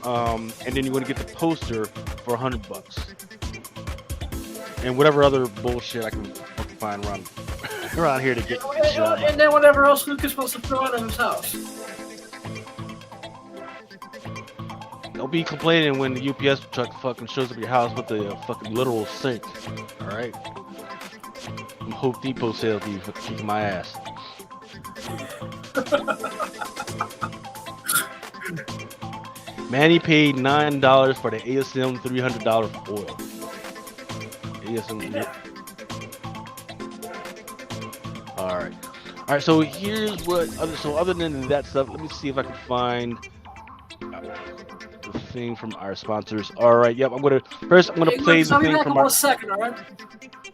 and then you're going to get the poster for $100, and whatever other bullshit I can fucking find around here to get. And then whatever else Lucas wants to throw out of his house. Don't be complaining when the UPS truck fucking shows up at your house with the fucking literal sink. All right. Them Home Depot sales be fucking kicking my ass. Manny paid $9 for the ASM $300 oil. ASM. All right. All right. So here's what. Other than that stuff, let me see if I can find the thing from our sponsors. All right. Yep. I'm gonna Hey, play Lucas, the I'll be thing back from in our. 1 second, all right?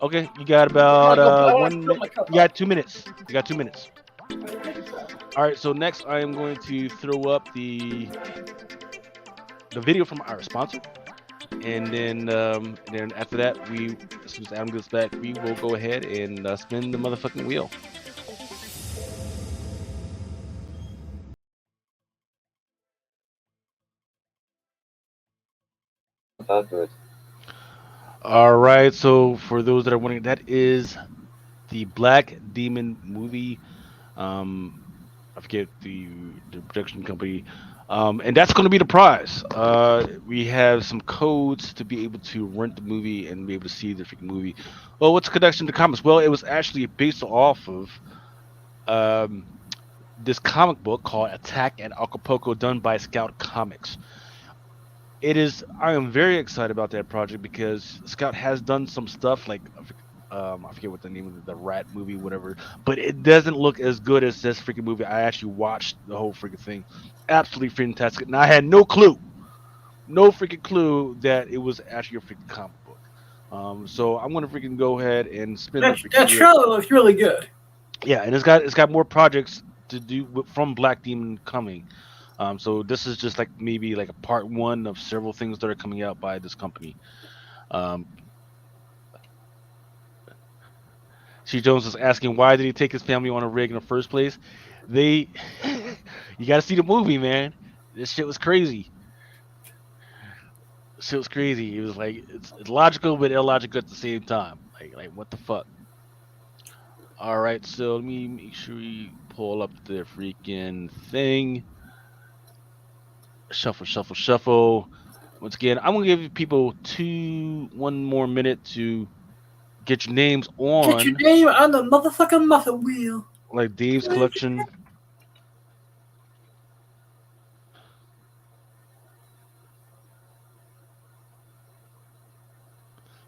Okay. You got I about want to fill 1 minute. my cup You got up. 2 minutes. You got 2 minutes. All right. So next, I am going to throw up the video from our sponsor, and then after that, as soon as Adam gets back, we will go ahead and spin the motherfucking wheel. All right. So for those that are wondering, that is the Black Demon movie. Um, I forget the production company. And that's going to be the prize. We have some codes to be able to rent the movie and be able to see the freaking movie. Well, what's the connection to comics? Well, it was actually based off of um, this comic book called Attack at Acapulco, done by Scout Comics. It is. I am very excited about that project because Scout has done some stuff like I forget what the name of the rat movie, whatever, but it doesn't look as good as this freaking movie. I actually watched the whole freaking thing. Absolutely fantastic. And I had no freaking clue that it was actually a freaking comic book. So I'm gonna freaking go ahead and spin the freaking That wheel. trailer looks really good. Yeah, and it's got more projects to do from Black Demon coming. So this is just like maybe like a part one of several things that are coming out by this company. Um, C. Jones is asking why did he take his family on a rig in the first place? They, you got to see the movie, man. This shit was crazy. Shit was crazy. It was like it's logical but illogical at the same time. Like what the fuck? All right, so let me make sure we pull up the freaking thing. Shuffle, shuffle, shuffle. Once again, I'm gonna give you people 1 more minute to get your names Get your on, name on the motherfucking muffin wheel. like Dave's collection.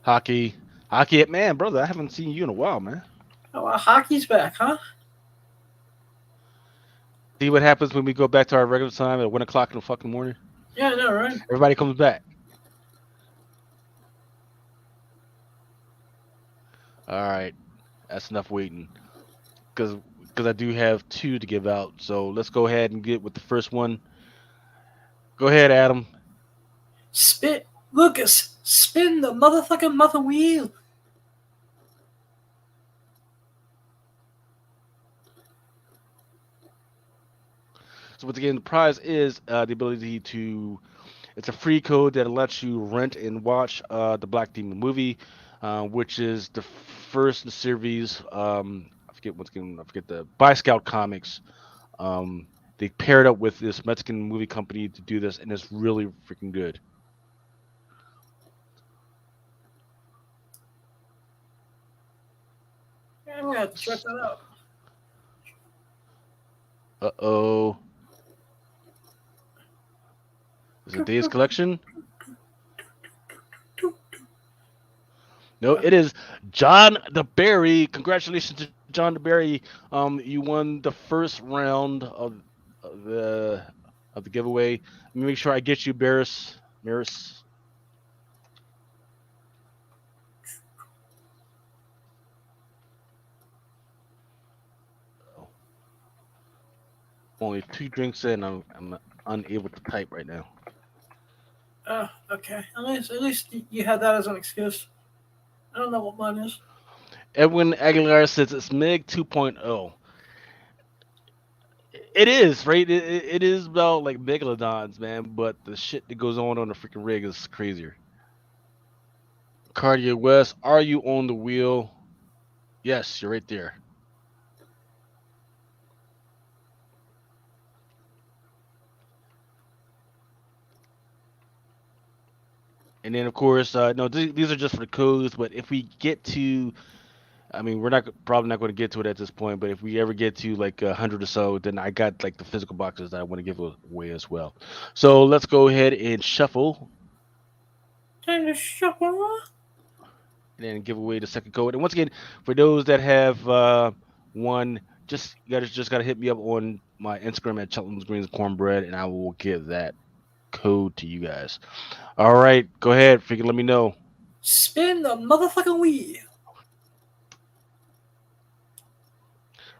Hockey, man, brother, I haven't seen you in a while, man. Oh, hockey's back, huh? See what happens when we go back to our regular time at 1 o'clock in the fucking morning. Yeah, I know, right? Everybody comes back. All right, that's enough waiting, because I do have two to give out. So let's go ahead and get with the first one. Go ahead, Adam. Lucas, spin the motherfucking muffin wheel. So once again, the prize is the ability to. It's a free code that lets you rent and watch the Black Demon movie, which is the first in the series. I forget once again. I forget the by Scout Comics. They paired up with this Mexican movie company to do this, and it's really freaking good. Yeah, I'm gonna have to check that out. Uh-oh. Is it Dave's collection? No, it is John the Berry. Congratulations to John the Berry. You won the first round of the of the giveaway. Let me make sure I get you, Barris. Maris. Only 2 drinks in. I'm unable to type right now. Oh, okay. At least you had that as an excuse. I don't know what mine is. Edwin Aguilar says it's Meg 2.0. It is, right? It is about like megalodons, man, but the shit that goes on the freaking rig is crazier. Cartier West, are you on the wheel? Yes, you're right there. And then of course, no, these are just for the codes. But if we get to, I mean, we're not probably not going to get to it at this point. But if we ever get to like 100 or so, then I got like the physical boxes that I want to give away as well. So let's go ahead and shuffle Time to shuffle. and then give away the second code. And once again, for those that have one, just you guys just gotta hit me up on my Instagram at Cheltenham's Greens Cornbread, and I will give that code to you guys. All right, go ahead, freaking let me know. Spin the motherfucking wheel.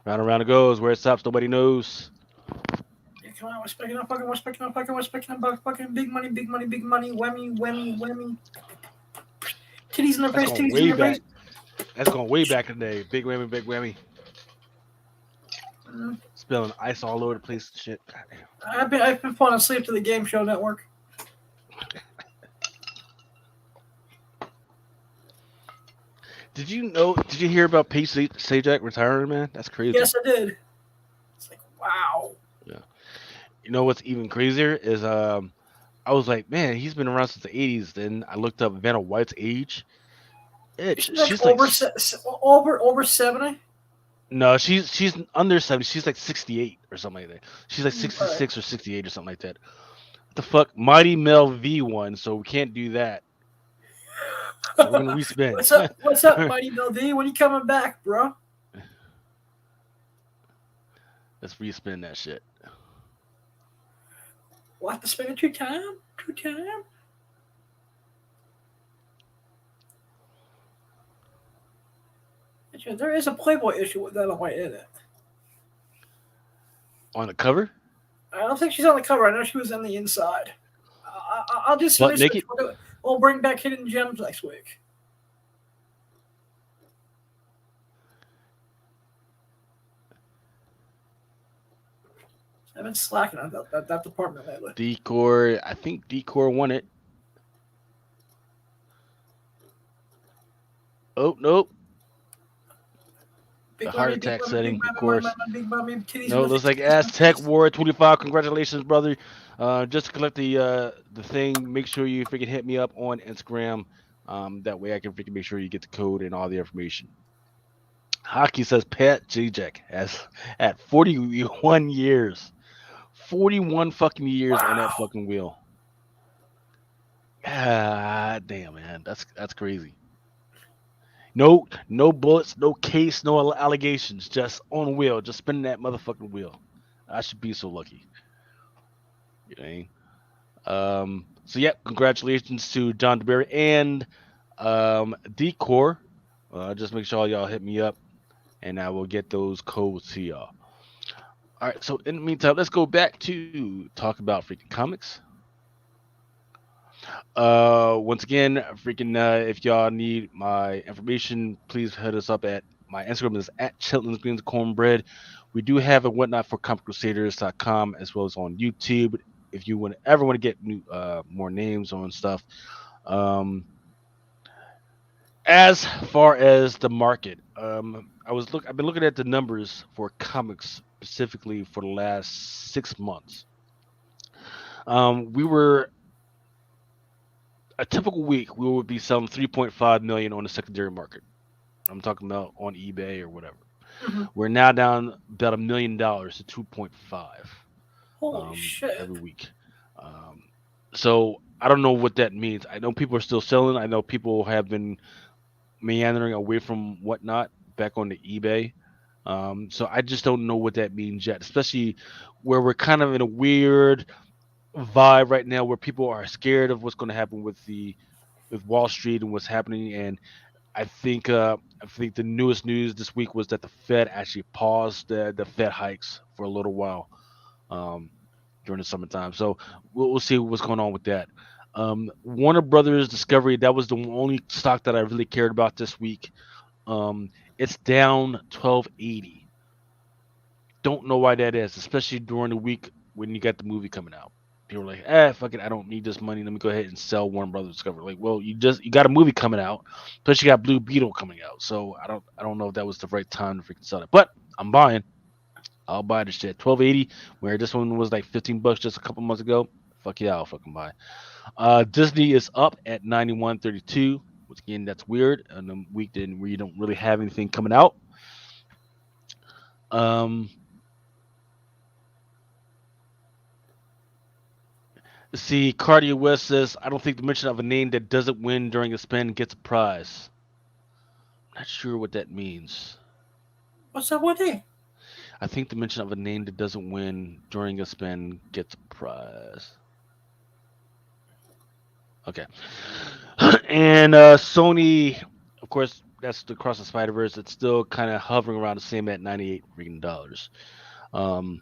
Round and round it goes. Where it stops, nobody knows. Yeah, come on, we're specking up, fucking, we're specking up, fucking, we're specking up, fucking big money, big money, big money, whammy, whammy, whammy. Titties in the That's face, going titties in way the face. back. That's going way back in the day. Big whammy, big whammy. Mm. Spilling ice all over the place. Shit. Goddamn. I've been falling asleep to the Game Show Network. Did you know? Did you hear about Pete Sajak retiring, man? That's crazy. Yes, I did. It's like, wow. Yeah. You know what's even crazier is I was like, man, he's been around since the '80s. Then I looked up Vanna White's age. She's She's like like over 70. no, she's under 70. She's like 68 or something like that. She's like Right. 66 or 68 or something like that. What the fuck? Mighty Mel V1, so we can't do that. So we're gonna respin. What's up? What's up, Mighty Bill D? When you coming back, bro? Let's respin that shit. We'll have to spin it 2 times. 2 times. There is a Playboy issue with that White in it. On the cover? I don't think she's on the cover. I know she was on the inside. I'll just Butt naked? We'll bring back Hidden Gems next week. I've been slacking on that department lately. Decor, I think Decor won it. Oh, nope. Big The heart mommy, big attack mommy, setting, big of mommy, course. big mommy, titties in No, the it looks face, like titties in the Aztec face. War 25. Congratulations, brother. Just to collect the thing, make sure you freaking hit me up on Instagram. That way I can freaking make sure you get the code and all the information. Hockey says Pat Jacek has at 41 years. 41 fucking years on that fucking wheel. God damn, man. That's crazy. No bullets, no case, no allegations. Just on wheel, just spinning that motherfucking wheel. I should be so lucky. You know what I mean? So yeah, congratulations to John DeBerry and Decor. Just make sure y'all hit me up, and I will get those codes to y'all. All right. So in the meantime, let's go back to talk about freaking comics. Once again, freaking if y'all need my information, please hit us up at my Instagram is at Chilton's Greens Cornbread. We do have a whatnot for comiccrusaders.com as well as on YouTube. If you ever want to get new more names on stuff. As far as the market, I've been looking at the numbers for comics specifically for the last 6 months. We were a typical week we would be selling 3.5 million on the secondary market. I'm talking about on eBay or whatever. Mhm. We're now down about $1 million to 2.5 Holy shit. every week. So I don't know what that means. I know people are still selling. I know people have been meandering away from whatnot back onto eBay. So I just don't know what that means yet, especially where we're kind of in a weird vibe right now where people are scared of what's going to happen with Wall Street and what's happening. And I think the newest news this week was that the Fed actually paused the Fed hikes for a little while during the summertime. So we'll see what's going on with that. Warner Brothers Discovery, that was the only stock that I really cared about this week. It's down 1280. Don't know why that is, especially during the week when you got the movie coming out. People are like, fuck it, I don't need this money. Let me go ahead and sell Warner Brothers Discovery. Like, well, you got a movie coming out, plus you got Blue Beetle coming out. So I don't know if that was the right time to freaking sell it. But I'm buying. I'll buy this shit. 1280, where this one was like $15 just a couple months ago. fuck yeah, I'll fucking buy. Disney is up at 91.32. Which again, that's weird. On a week then where you don't really have anything coming out. Um, let's see, Cardia West says, I don't think the mention of a name that doesn't win during a spin gets a prize. Not sure what that means. What's up with it? I think the mention of a name that doesn't win during a spin gets a prize. Okay. And Sony, of course, that's the Cross the Spider Verse. It's still kind of hovering around the same at $98 freaking.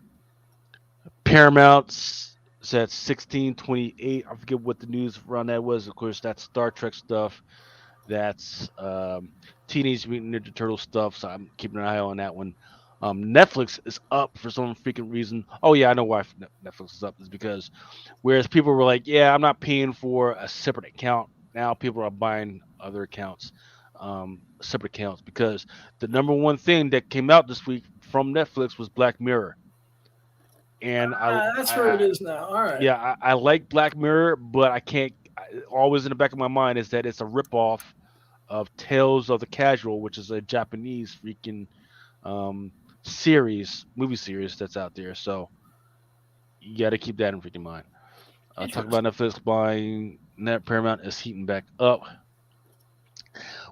Paramount's at 16.28. I forget what the news around that was. Of course, that's Star Trek stuff. That's Teenage Mutant Ninja Turtle stuff. So I'm keeping an eye on that one. Netflix is up for some freaking reason. Oh yeah, I know why Netflix is up. Is because whereas people were like, yeah, I'm not paying for a separate account. Now people are buying other accounts, separate accounts, because the number one thing that came out this week from Netflix was Black Mirror. And That's where it is now. All right. yeah, I like Black Mirror, but I can't. Always in the back of my mind is that it's a ripoff of Tales of the Casual, which is a Japanese freaking movie series that's out there. So you got to keep that in freaking mind. Talk about Netflix buying Net Paramount is heating back up.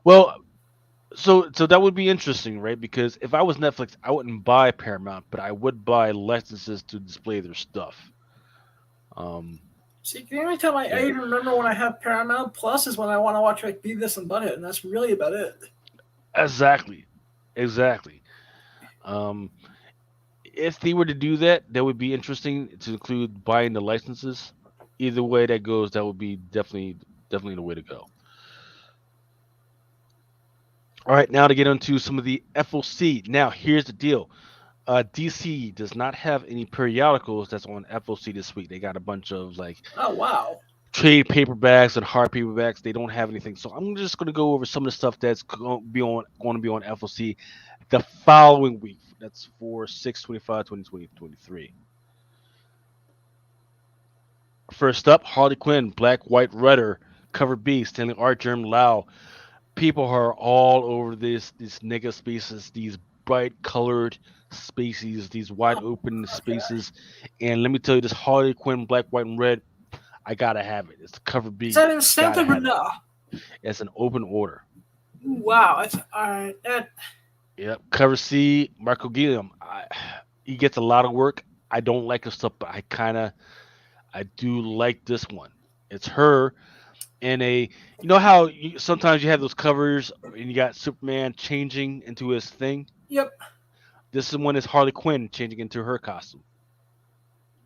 Well, so that would be interesting, right? Because if I was Netflix, I wouldn't buy Paramount, but I would buy licenses to display their stuff. See, the only time I even remember when I have Paramount Plus is when I want to watch like Beavis and Butthead, and that's really about it. Exactly. If they were to do that, that would be interesting to include buying the licenses. Either way that goes, that would be definitely the way to go. All right, now to get into some of the FOC. Now, here's the deal. DC does not have any periodicals that's on FOC this week. They got a bunch of like Oh wow. trade paperbacks and hard paperbacks. They don't have anything, so I'm just going to go over some of the stuff that's going to be on FOC the following week. That's for 6/25/2023. First up, Harley Quinn, Black, White, Redder, Cover B, Stanley Art, Germ Lau. People are all over these nigga spaces, these bright colored spaces, these wide open spaces. And let me tell you, this Harley Quinn, Black, White, and Red, I gotta have it. It's the Cover B. Is that incentive or no? It's an open order. Wow, it's all right. Yep. Cover C, Marco Gilliam. He gets a lot of work. I don't like his stuff, but I do like this one. It's her in you know how sometimes you have those covers and you got Superman changing into his thing? Yep. This one is Harley Quinn changing into her costume.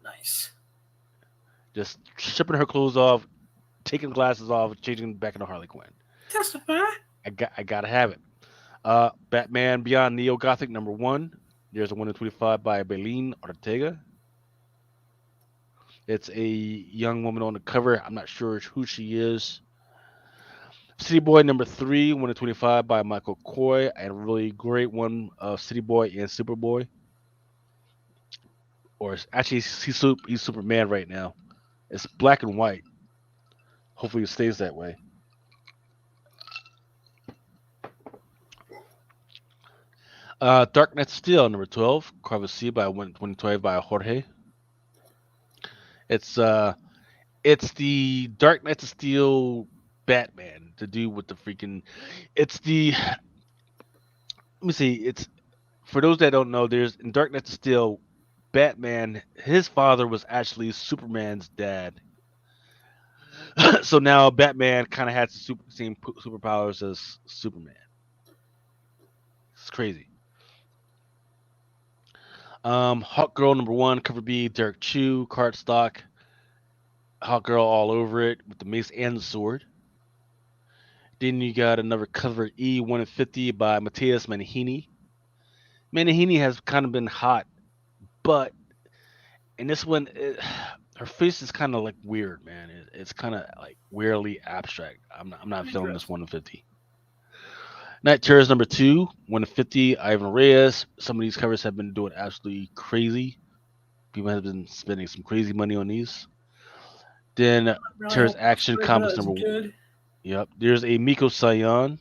Nice. Just stripping her clothes off, taking glasses off, changing back into Harley Quinn. Testify. I gotta have it. Batman Beyond Neo Gothic #1. There's a 1 in 25 by Belén Ortega. It's a young woman on the cover. I'm not sure who she is. City Boy #3, 1 in 25 by Michael Coy. And a really great one of City Boy and Superboy. Or actually, he's Superman right now. It's black and white. Hopefully it stays that way. Dark Knight of Steel #12, Carver C by 1/2012 by Jorge. It's the Dark Knight of Steel Batman to do with the freaking. It's the. Let me see. It's for those that don't know. There's in Dark Knight of Steel, Batman. His father was actually Superman's dad. So now Batman kind of has the same superpowers as Superman. It's crazy. Hawk Girl #1, Cover B, Derek Chu, cardstock. Hawk Girl all over it with the mace and the sword. Then you got another cover E, 1 in 50 by Matthias Manahini. Manahini has kind of been hot, but in this one, her face is kind of like weird, man. It's kind of like weirdly abstract. I'm not feeling this 1 in 50. Night Terrors #2, 1 in 50, Ivan Reyes. Some of these covers have been doing absolutely crazy. People have been spending some crazy money on these. Then Really Terra's hope Action Story Comics is number. good. Yep. There's a Miko Sayan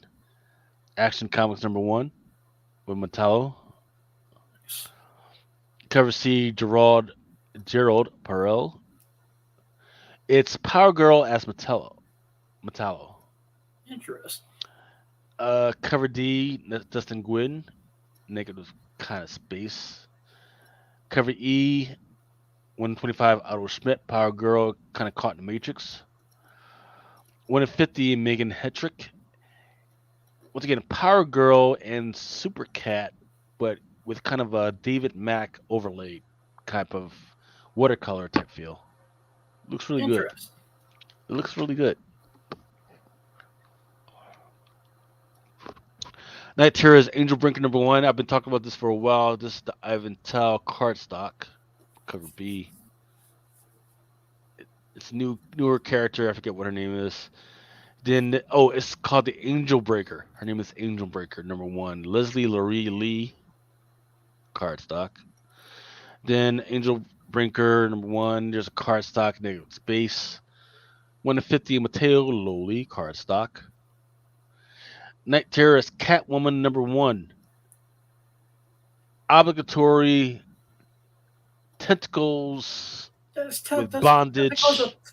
Action Comics number 1 with Metallo. Cover C Gerald Perel. It's Power Girl as Metallo. Interesting. Cover D Dustin Gwynn. Negative kind of space. Cover E 125 Otto Schmidt. Power Girl kind of caught in the Matrix. 150 Megan Hetrick. Once again, Power Girl and Super Cat, but with kind of a David Mack overlay type of watercolor type feel. Looks really good. Interesting. It looks really good. Night Terror's Angel Brinker number 1. I've been talking about this for a while. This is the Ivan Tell cardstock. Cover B. It's newer character. I forget what her name is. Then it's called the Angel Breaker. Her name is Angel Breaker number 1. Leslie Laurie Lee cardstock. Then Angel Breaker number 1. There's a cardstock negative space. 150 Mateo Loli cardstock. Night Terrorist Catwoman number 1. Obligatory tentacles with bondage.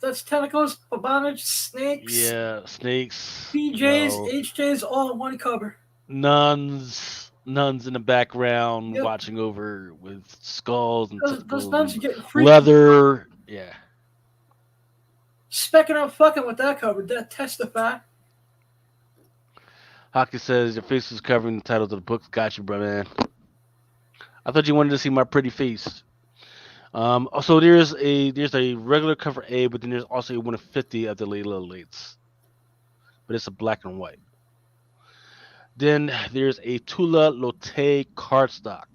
That's tentacles, bondage, snakes. Yeah, snakes. PJs, HJs, all in one cover. Nuns in the background watching over with skulls and Those nuns are getting freaky. leather. Yeah. Specking up fucking with that cover. That testify. Hockey says your face is covering the titles of the books. Got you, bro, man. I thought you wanted to see my pretty face. Also, there's a regular cover A, but then there's also a 150 of the Layla Lates, but it's a black and white. Then there's a Tula Lotte cardstock.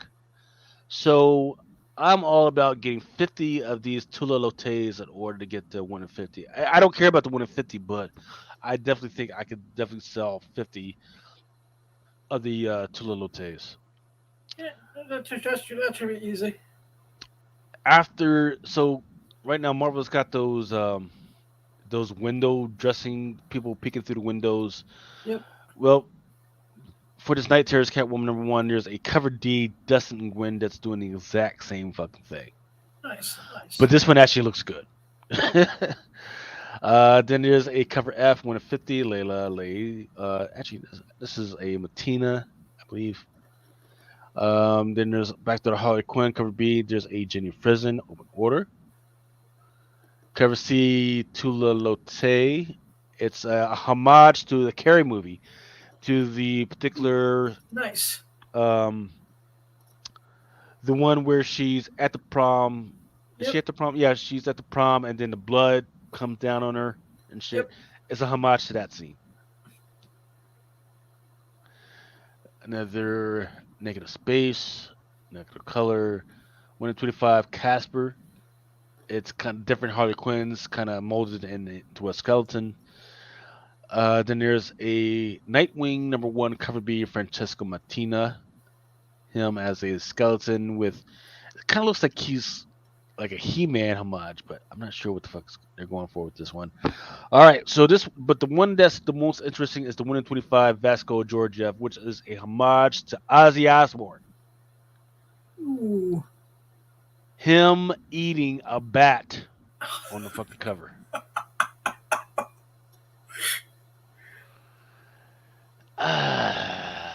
So I'm all about getting 50 of these Tula Lottes in order to get the 150. I don't care about the 150, but I definitely think I could definitely sell 50 of the Tula Lottes. Yeah, that should be easy. So right now Marvel's got those window dressing, people peeking through the windows. Yep. Well, for this Night Terror's Catwoman number 1, there's a cover D Dustin and Gwen that's doing the exact same fucking thing. Nice. But this one actually looks good. Then there's a cover F 150 Layla Lay. Actually, this is a Matina, I believe. Then there's back to the Harley Quinn cover B. There's a Jenny Frizen open order. Cover C Tula Lotte. It's a homage to the Carrie movie, to the particular nice. The one where she's at the prom. Is she at the prom? Yeah, she's at the prom, and then the blood comes down on her and shit. Yep. It's a homage to that scene. Another negative space, negative color. 125 Casper. It's kind of different Harley Quinns, kind of molded into a skeleton. Then there's a Nightwing number 1 cover B Francesco Mattina. Him as a skeleton with, it kind of looks like he's like a He-Man homage, but I'm not sure what the fuck they're going for with this one. All right, but the one that's the most interesting is the 125 Vasco Georgiev, which is a homage to Ozzy Osbourne. Ooh. Him eating a bat on the fucking cover. I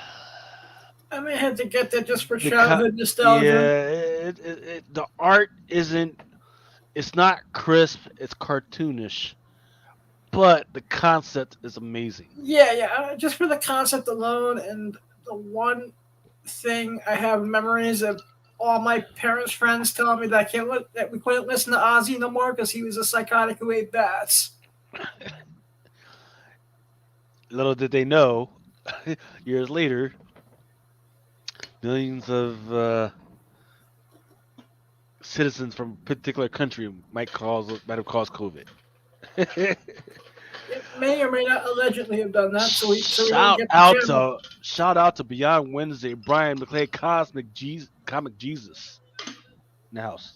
may have to get that just for childhood nostalgia. Yeah, the art it's not crisp, it's cartoonish, but the concept is amazing. Yeah, just for the concept alone, and the one thing I have memories of all my parents' friends telling me that we couldn't listen to Ozzy no more because he was a psychotic who ate bats. Little did they know, years later, millions of citizens from a particular country might have caused COVID. It may or may not allegedly have done that. So Shout out to Beyond Wednesday, Brian McClay, Comic Jesus, in the house.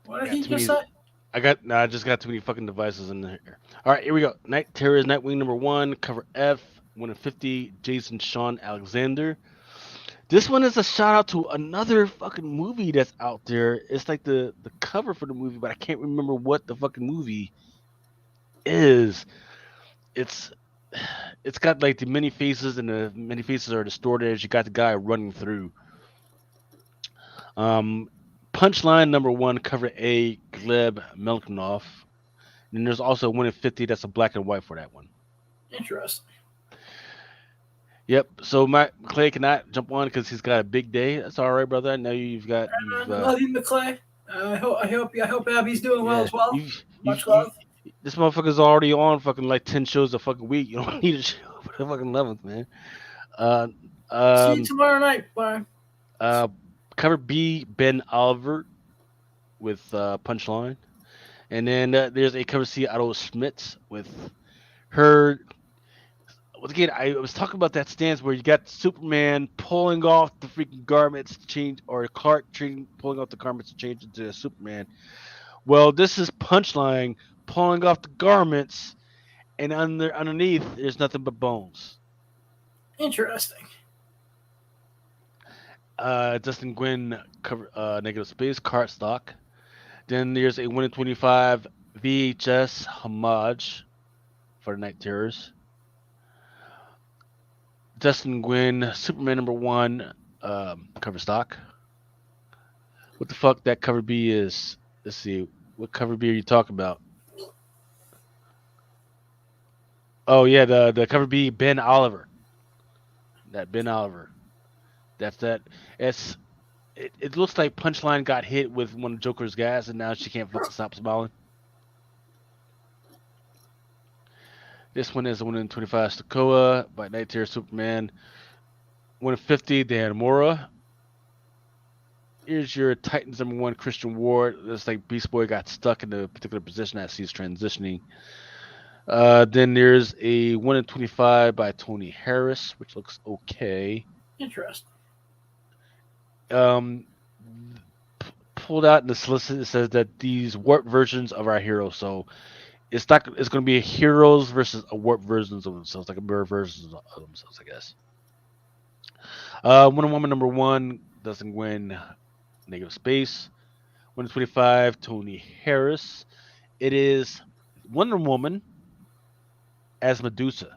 What did Got he too just many- say? I just got too many fucking devices in there. All right, here we go. Night Terrors, Nightwing number 1, cover F, 150, Jason Sean Alexander. This one is a shout out to another fucking movie that's out there. It's like the cover for the movie, but I can't remember what the fucking movie is. It's got like the many faces, and the many faces are distorted as you got the guy running through. Punchline number 1, cover A, Gleb Melkinoff. And there's also 1 in 50 that's a black and white for that one. Interesting. Yep. So Clay cannot jump on because he's got a big day. That's all right, brother. I know you've got. Love you, McClay. I hope Abby's doing well as well. Much you- love. This motherfucker's already on fucking like 10 shows a fucking week. You don't need a show for the fucking 11th, man. See you tomorrow night. Bye. Cover B, Ben Oliver with Punchline. And then there's a cover C, Otto Schmitz with her. Once again, I was talking about that stance where you got Superman pulling off the freaking garments to change, or Clark pulling off the garments to change into Superman. Well, this is Punchline pulling off the garments, and underneath there's nothing but bones. Interesting. Dustin Gwynn cover Negative Space cardstock. Then there's a 1 in 25 VHS homage for the Night Terrors. Dustin Gwynn, Superman number 1, cover stock. What the fuck that cover B is? Let's see. What cover B are you talking about? Oh yeah, the cover B, Ben Oliver. That Ben Oliver. That's that. It looks like Punchline got hit with one of Joker's gas, and now she can't fucking stop smiling. This one is 1 in 25 Stokoa by Night Terror Superman. 1 in 50 Dan Mora. Here's your Titans number 1 Christian Ward. Looks like Beast Boy got stuck in a particular position as he's transitioning. Then there's a 1 in 25 by Tony Harris, which looks okay. Interesting. Pulled out in the solicit, it says that these warped versions of our heroes. So it's going to be heroes versus a warped versions of themselves, like a mirror versions of themselves, I guess. Wonder Woman number 1 doesn't win Negative Space. 1 in 25 Tony Harris. It is Wonder Woman as Medusa.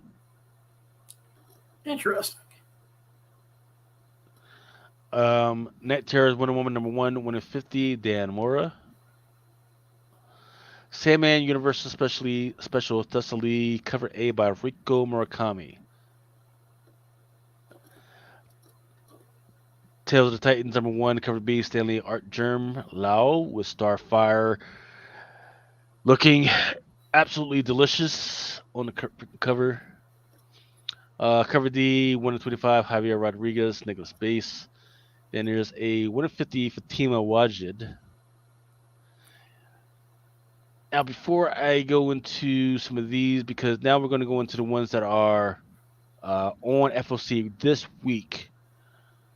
Interesting. Night Terrors Wonder Woman number 1 in 50 Dan Mora. Sandman Universal Special Thessaly cover A by Rico Murakami. Tales of the Titans number 1 cover B Stanley Art Germ Lau with Starfire looking absolutely delicious on the cover. Cover D 1 in 25 Javier Rodriguez Negative Space. Then there's a 1 in 50 Fatima Wajid. Now, before I go into some of these, because now we're going to go into the ones that are on FOC this week.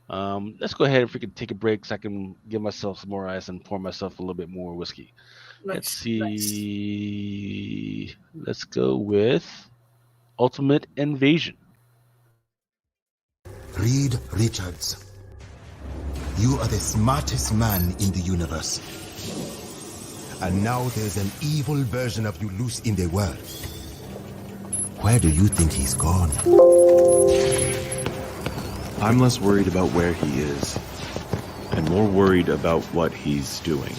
Let's go ahead and freaking take a break so I can give myself some more ice and pour myself a little bit more whiskey. Let's see. Let's go with Ultimate Invasion. Reed Richards. You are the smartest man in the universe. And now there's an evil version of you loose in the world. Where do you think he's gone? I'm less worried about where he is, and more worried about what he's doing.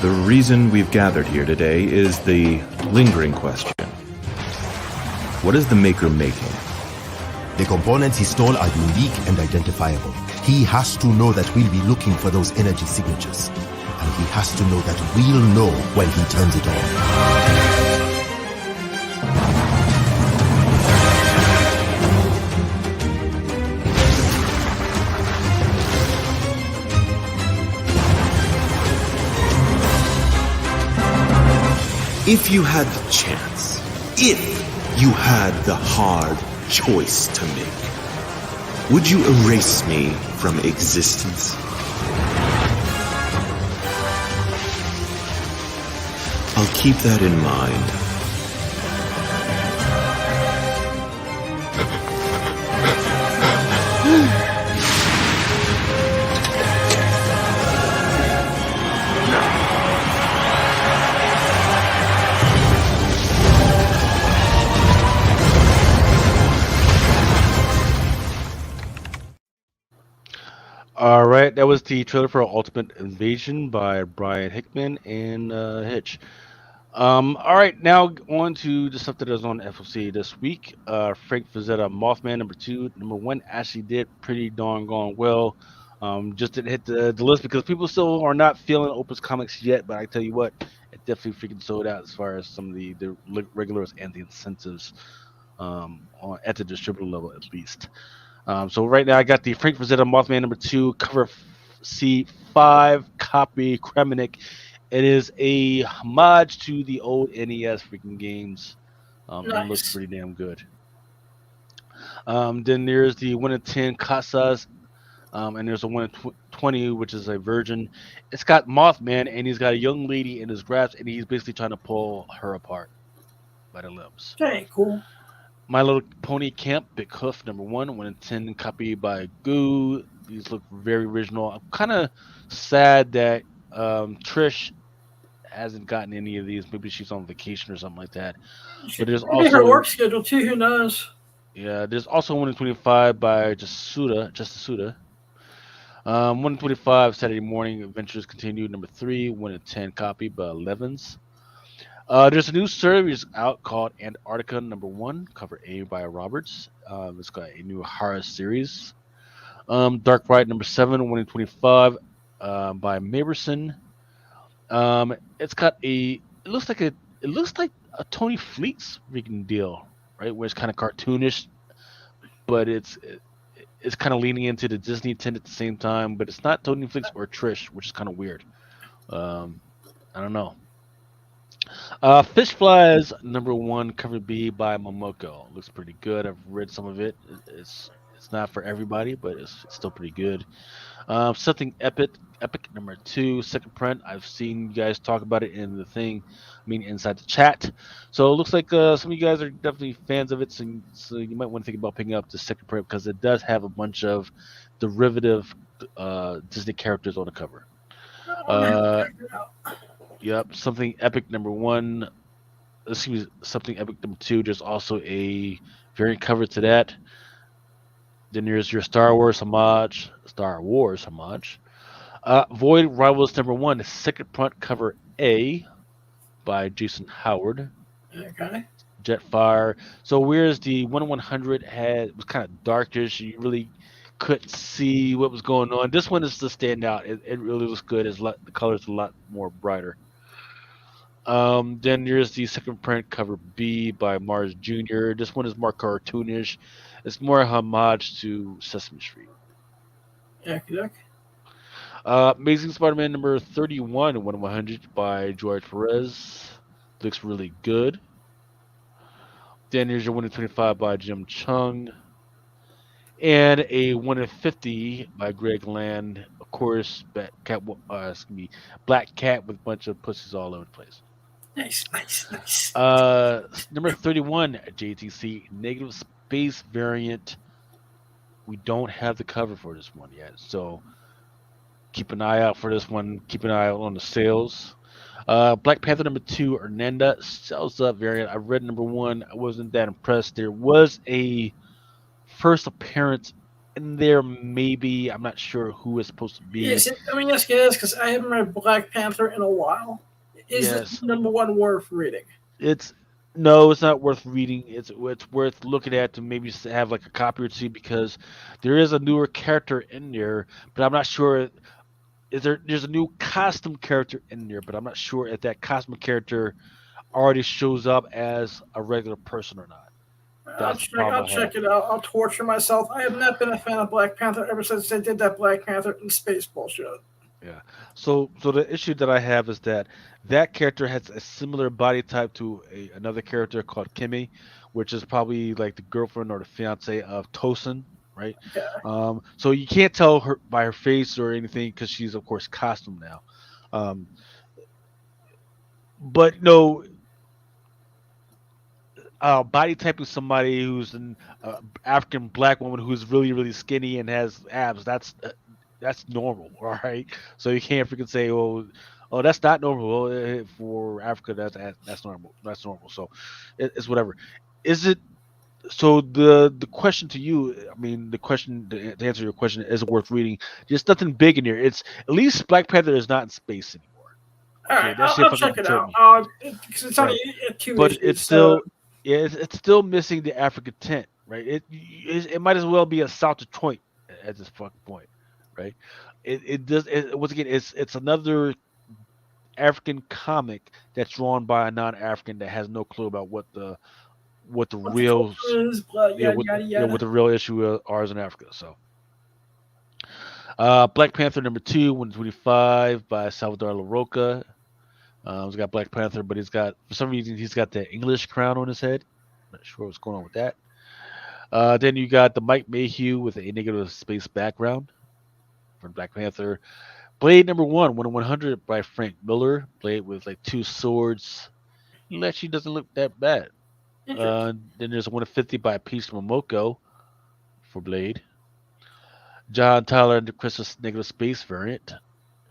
The reason we've gathered here today is the lingering question. What is the Maker making? The components he stole are unique and identifiable. He has to know that we'll be looking for those energy signatures. And he has to know that we'll know when he turns it on. If you had the chance, if you had the hard choice to make, would you erase me from existence? I'll keep that in mind. All right, that was the trailer for Ultimate Invasion by Brian Hickman and Hitch. All right, now on to the stuff that is on FOC this week. Frank Frazetta, Mothman #2, #1 actually did pretty darn gone well. Just didn't hit the list because people still are not feeling Opus Comics yet. But I tell you what, it definitely freaking sold out as far as some of the regulars and the incentives at the distributor level at least. So right now I got the Frank Frazetta Mothman #2 cover C5 copy Kremnick. It is a homage to the old NES freaking games, and looks Nice. pretty damn good. Then there's the 1 in 10 Casas, and there's a 1 in 20, which is a virgin. It's got Mothman, and he's got a young lady in his grasp, and he's basically trying to pull her apart by the limbs. Okay, cool. My Little Pony Camp, Big Hoof, #1, 1 in 10, copy by Goo. These look very original. I'm kind of sad that Trish hasn't gotten any of these. Maybe she's on vacation or something like that. But there's Maybe her also work schedule too. Who knows? there's also 1 in 25 by Just Suda. 1 in 25 Saturday Morning Adventures Continued, #3, 1 in 10, copy by Levins. There's a new series out called Antarctica #1, cover A by Roberts. It's got a new horror series. Dark Ride #7, 1 in 25, by Maberson. It's got it looks like a Tony Fleets freaking deal, right? Where it's kind of cartoonish, but it's kind of leaning into the Disney tint at the same time. But it's not Tony Fleets or Trish, which is kind of weird. I don't know. Fish Flies #1, cover B by Momoko. Looks pretty good. I've read some of it. It's not for everybody, but it's still pretty good. Something Epic #2, second print. I've seen you guys talk about it in the thing, inside the chat. So it looks like some of you guys are definitely fans of it. So you might want to think about picking up the second print because it does have a bunch of derivative Disney characters on the cover. Yep, something Epic #1. Excuse me, something Epic #2. There's also a variant cover to that. Then there's your Star Wars homage. Void Rivals #1, second front cover A by Jason Howard. Okay. Jetfire. So whereas the 1/100 was kind of darkish, you really couldn't see what was going on. This one is the standout. It really looks good. The color's a lot more brighter. Then there's the second print cover B by Mars Jr. This one is more cartoonish. It's more a homage to Sesame Street. Yuck. Amazing Spider-Man #31, 1/100 by George Perez. Looks really good. Then there's your 1 in 25 by Jim Chung. And a 1 in 50 by Greg Land. Of course, Black Cat with a bunch of pussies all over the place. Nice. #31, JTC, Negative Space variant. We don't have the cover for this one yet, so keep an eye out for this one. Keep an eye out on the sales. Black Panther #2, Hernanda, sells up variant. I read #1. I wasn't that impressed. There was a first appearance in there, maybe. I'm not sure who it's supposed to be. Yes, yes, it is, because I haven't read Black Panther in a while. Is it #1 worth reading? No, it's not worth reading. It's worth looking at to maybe have like a copy or two because there is a newer character in there, but I'm not sure. There's a new costume character in there, but I'm not sure if that costume character already shows up as a regular person or not. I'll check it out. I'll torture myself. I have not been a fan of Black Panther ever since they did that Black Panther in space bullshit. Yeah. So the issue that I have is that that character has a similar body type to another character called Kimmy, which is probably like the girlfriend or the fiance of Tosin, right? Okay. So you can't tell her by her face or anything because she's of course costume now. Um, but no, body typing somebody who's an African black woman who's really skinny and has abs. That's normal, all right. So you can't freaking say, oh, that's not normal. Well, for Africa, that's normal. That's normal. So it's whatever. Is it? So the question to you, I mean, the question to answer your question is it worth reading? There's nothing big in here. It's at least Black Panther is not in space anymore. All Okay, right, that shit I'll fucking check it perturbed out. me. Because it's only Right. two But it's issues, so still yeah, it's still missing the African tint, right? It might as well be a South Detroit at this fucking point, right? It does once again it's another African comic that's drawn by a non-African that has no clue about what the what the real culture is, but yeah yada yada what yada. the real issue are in Africa. So Black Panther number 2, 125 by Salvador LaRocca. He's got Black Panther, but he's got for some reason he's got the English crown on his head. Not sure what's going on with that. Then you got the Mike Mayhew with a negative space background from Black Panther. Blade number 1, 1/100 by Frank Miller. Blade with like two swords. He actually doesn't look that bad. Interesting. Then there's 150 by Peace Momoko for Blade. John Tyler and the Christmas negative space variant.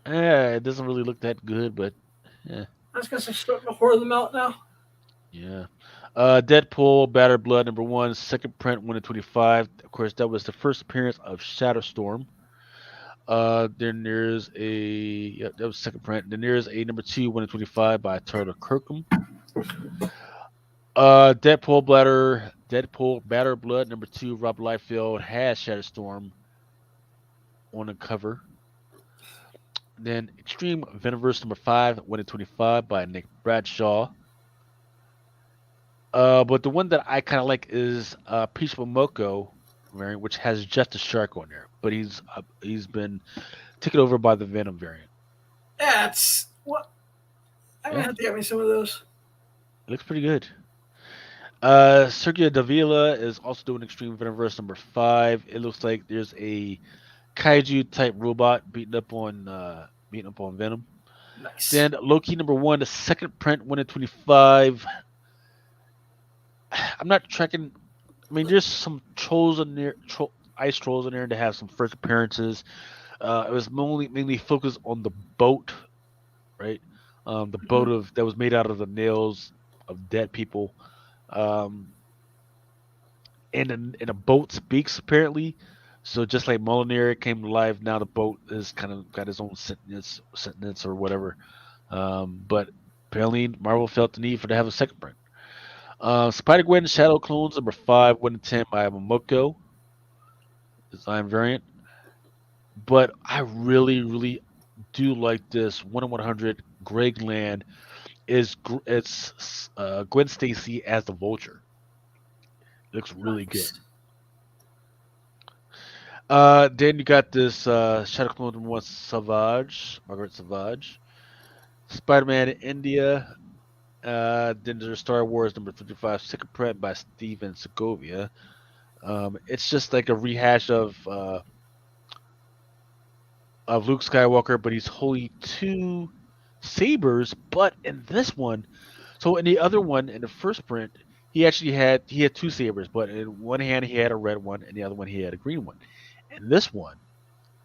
It doesn't really look that good, but eh, I was gonna say starting to whore them out now. yeah. Deadpool, Batter Blood number 1, second print, 1/25. Of course, that was the first appearance of Shadowstorm. Then there's a that was second print. Then there's a number 2, 1/25 by Turtle Kirkham. Deadpool, Batter Blood number 2. Rob Liefeld has Shadowstorm on the cover. Then Extreme Venomverse number 5, 1/25 by Nick Bradshaw. But the one that I kind of like is Peach Momoko variant, which has just a shark on there, but he's been taken over by the Venom variant. That's what I'm gonna Yeah, have to get me some of those. it looks pretty good. Sergio Davila is also doing Extreme Venomverse number 5. It looks like there's a kaiju type robot beating up on Venom. Nice. Then Loki number 1, the second print, 1/25. I'm not tracking. I mean, there's some trolls in there, ice trolls in there that have some first appearances. It was mainly focused on the boat, right? The boat of that was made out of the nails of dead people. Um, and a boat speaks apparently. So just like Molinear came to life, now the boat is kind of got his own sentence or whatever. But apparently Marvel felt the need for to have a second print. Spider Gwen Shadow Clones number 5, 1/10 by Momoko design variant. But I really do like this 1/100 Greg Land it's Gwen Stacy as the Vulture. It looks really good. Nice. Then you got this Shadow Clone number 1 Savage, Margaret Savage. Spider-Man in India. Then there's Star Wars number 55, second print by Steven Segovia. It's just like a rehash of Luke Skywalker, but he's holding two sabers. But in this one, so in the other one, in the first print, he had two sabers, but in one hand he had a red one, and the other one he had a green one. In this one,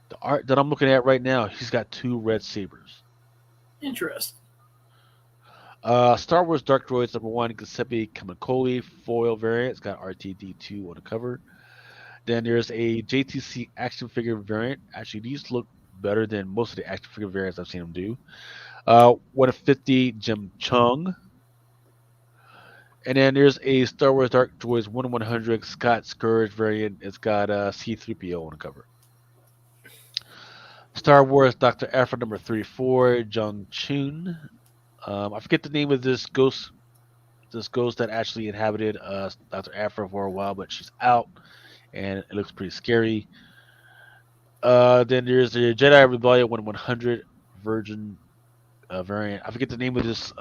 the art that I'm looking at right now, he's got two red sabers. Interesting. Star Wars Dark Droids number 1, Giuseppe Camicoli foil variant. It's got RTD2 on the cover. Then there's a JTC action figure variant. Actually, these look better than most of the action figure variants I've seen them do. 1/50 Jim Chung. And then there's a Star Wars Dark Droids 1/100 Scott Scourge variant. It's got C3PO on the cover. Star Wars Dr. Aphra number 34, Jung Chun. I forget the name of this ghost that actually inhabited Dr. Aphra for a while, but she's out and it looks pretty scary. Then there's the Jedi Rebellion 100 Virgin variant. I forget the name of this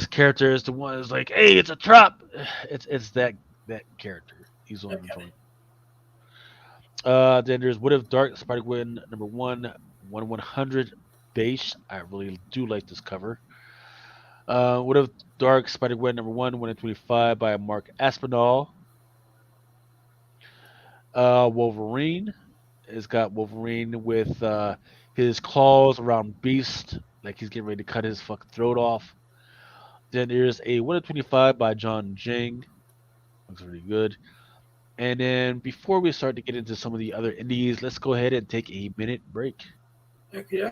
character. Is the one that's like, hey, it's a trap. It's that character. He's on Okay. joint. Then there's What If Dark Spider Gwen number 100 base. I really do like this cover. What If Dark Spider Gwen number 125 by Mark Aspinall. Wolverine. It's got Wolverine with his claws around Beast, like he's getting ready to cut his fucking throat off. Then there's a 125 by John Jing. Looks really good. And then before we start to get into some of the other indies, let's go ahead and take a minute break. Okay.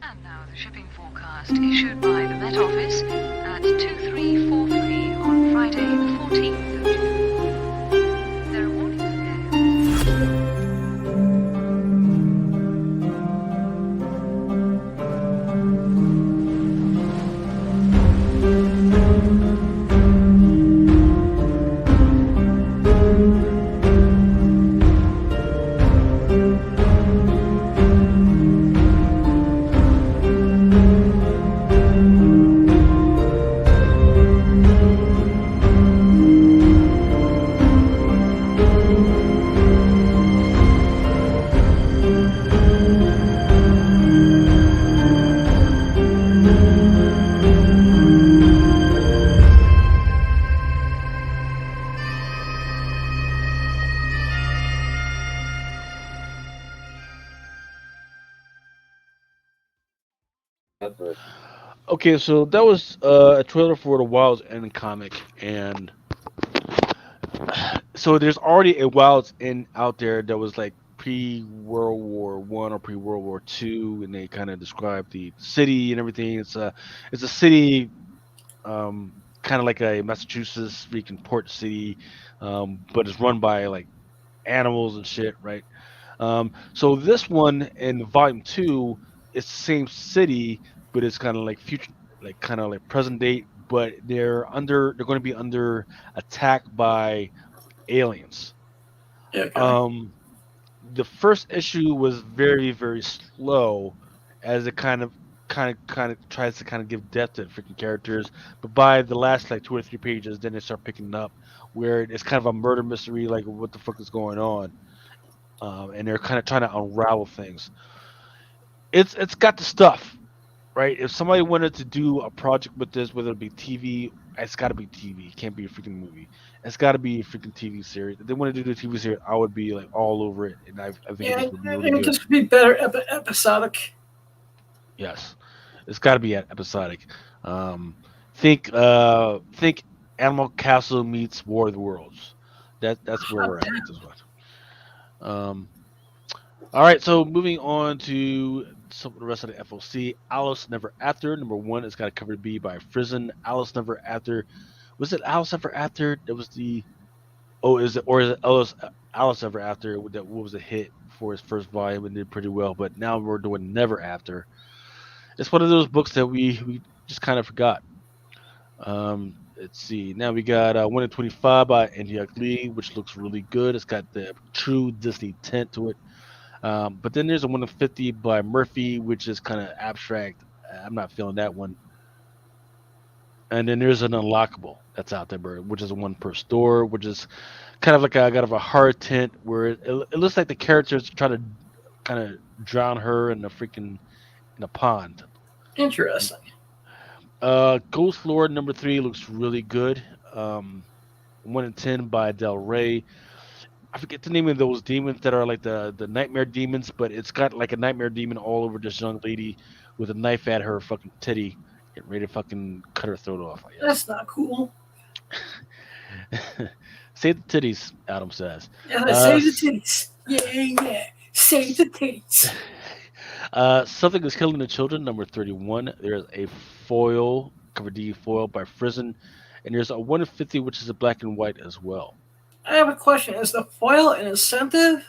And now the shipping forecast issued by the Met Office at 2343 on Friday the 14th of June. There are warnings of gale. Okay, so that was a trailer for the Wild's End comic, and so there's already a Wild's End out there that was like pre World War One or pre World War Two, and they kind of describe the city and everything. It's a city, kind of like a Massachusetts freaking port city, but it's run by like animals and shit, right? So this one in Volume Two, it's the same city, but it's kind of like future, like kind of like present date, but they're going to be under attack by aliens. Okay. The first issue was very slow, as it kind of tries to kind of give depth to the freaking characters. But by the last like 2 or 3 pages, then they start picking up where it's kind of a murder mystery, like what the fuck is going on, and they're kind of trying to unravel things. It's got the stuff, right? If somebody wanted to do a project with this, whether it be TV, it's got to be TV. It can't be a freaking movie. It's got to be a freaking TV series. If they wanted to do a TV series, I would be like all over it, and I think Yeah, this would be I really think good. this could be better episodic. Yes, it's got to be episodic. Think Animal Castle meets War of the Worlds. That's where we're at with this one. Um, all right, so moving on to some of the rest of the FOC. Alice Never After number one is got a cover B by Frizen. Alice Never After, was it Alice Never After? That was the is it Alice Ever After that was a hit for his first volume and did pretty well, but now we're doing Never After. It's one of those books that we just kind of forgot. Let's see. Now we got 1 in 25 by Andy Lee, which looks really good. It's got the true Disney tint to it. But then there's a 1 in 50 by Murphy, which is kind of abstract. I'm not feeling that one. And then there's an Unlockable that's out there, which is a one per store, which is kind of like a hard tint where it looks like the characters try to kind of drown her in in a pond. Interesting. Ghost Lord number 3 looks really good. 1 in 10 by Del Rey. I forget the name of those demons that are like the nightmare demons, but it's got like a nightmare demon all over this young lady with a knife at her fucking titty, getting ready to fucking cut her throat off. I guess. That's not cool. Save the titties, Adam says. Yeah, save the titties. Yeah. Save the titties. Something is Killing the Children, number 31. There's a foil, cover D foil by Frizen, and there's a 1 in 50, which is a black and white as well. I have a question. Is the foil an incentive?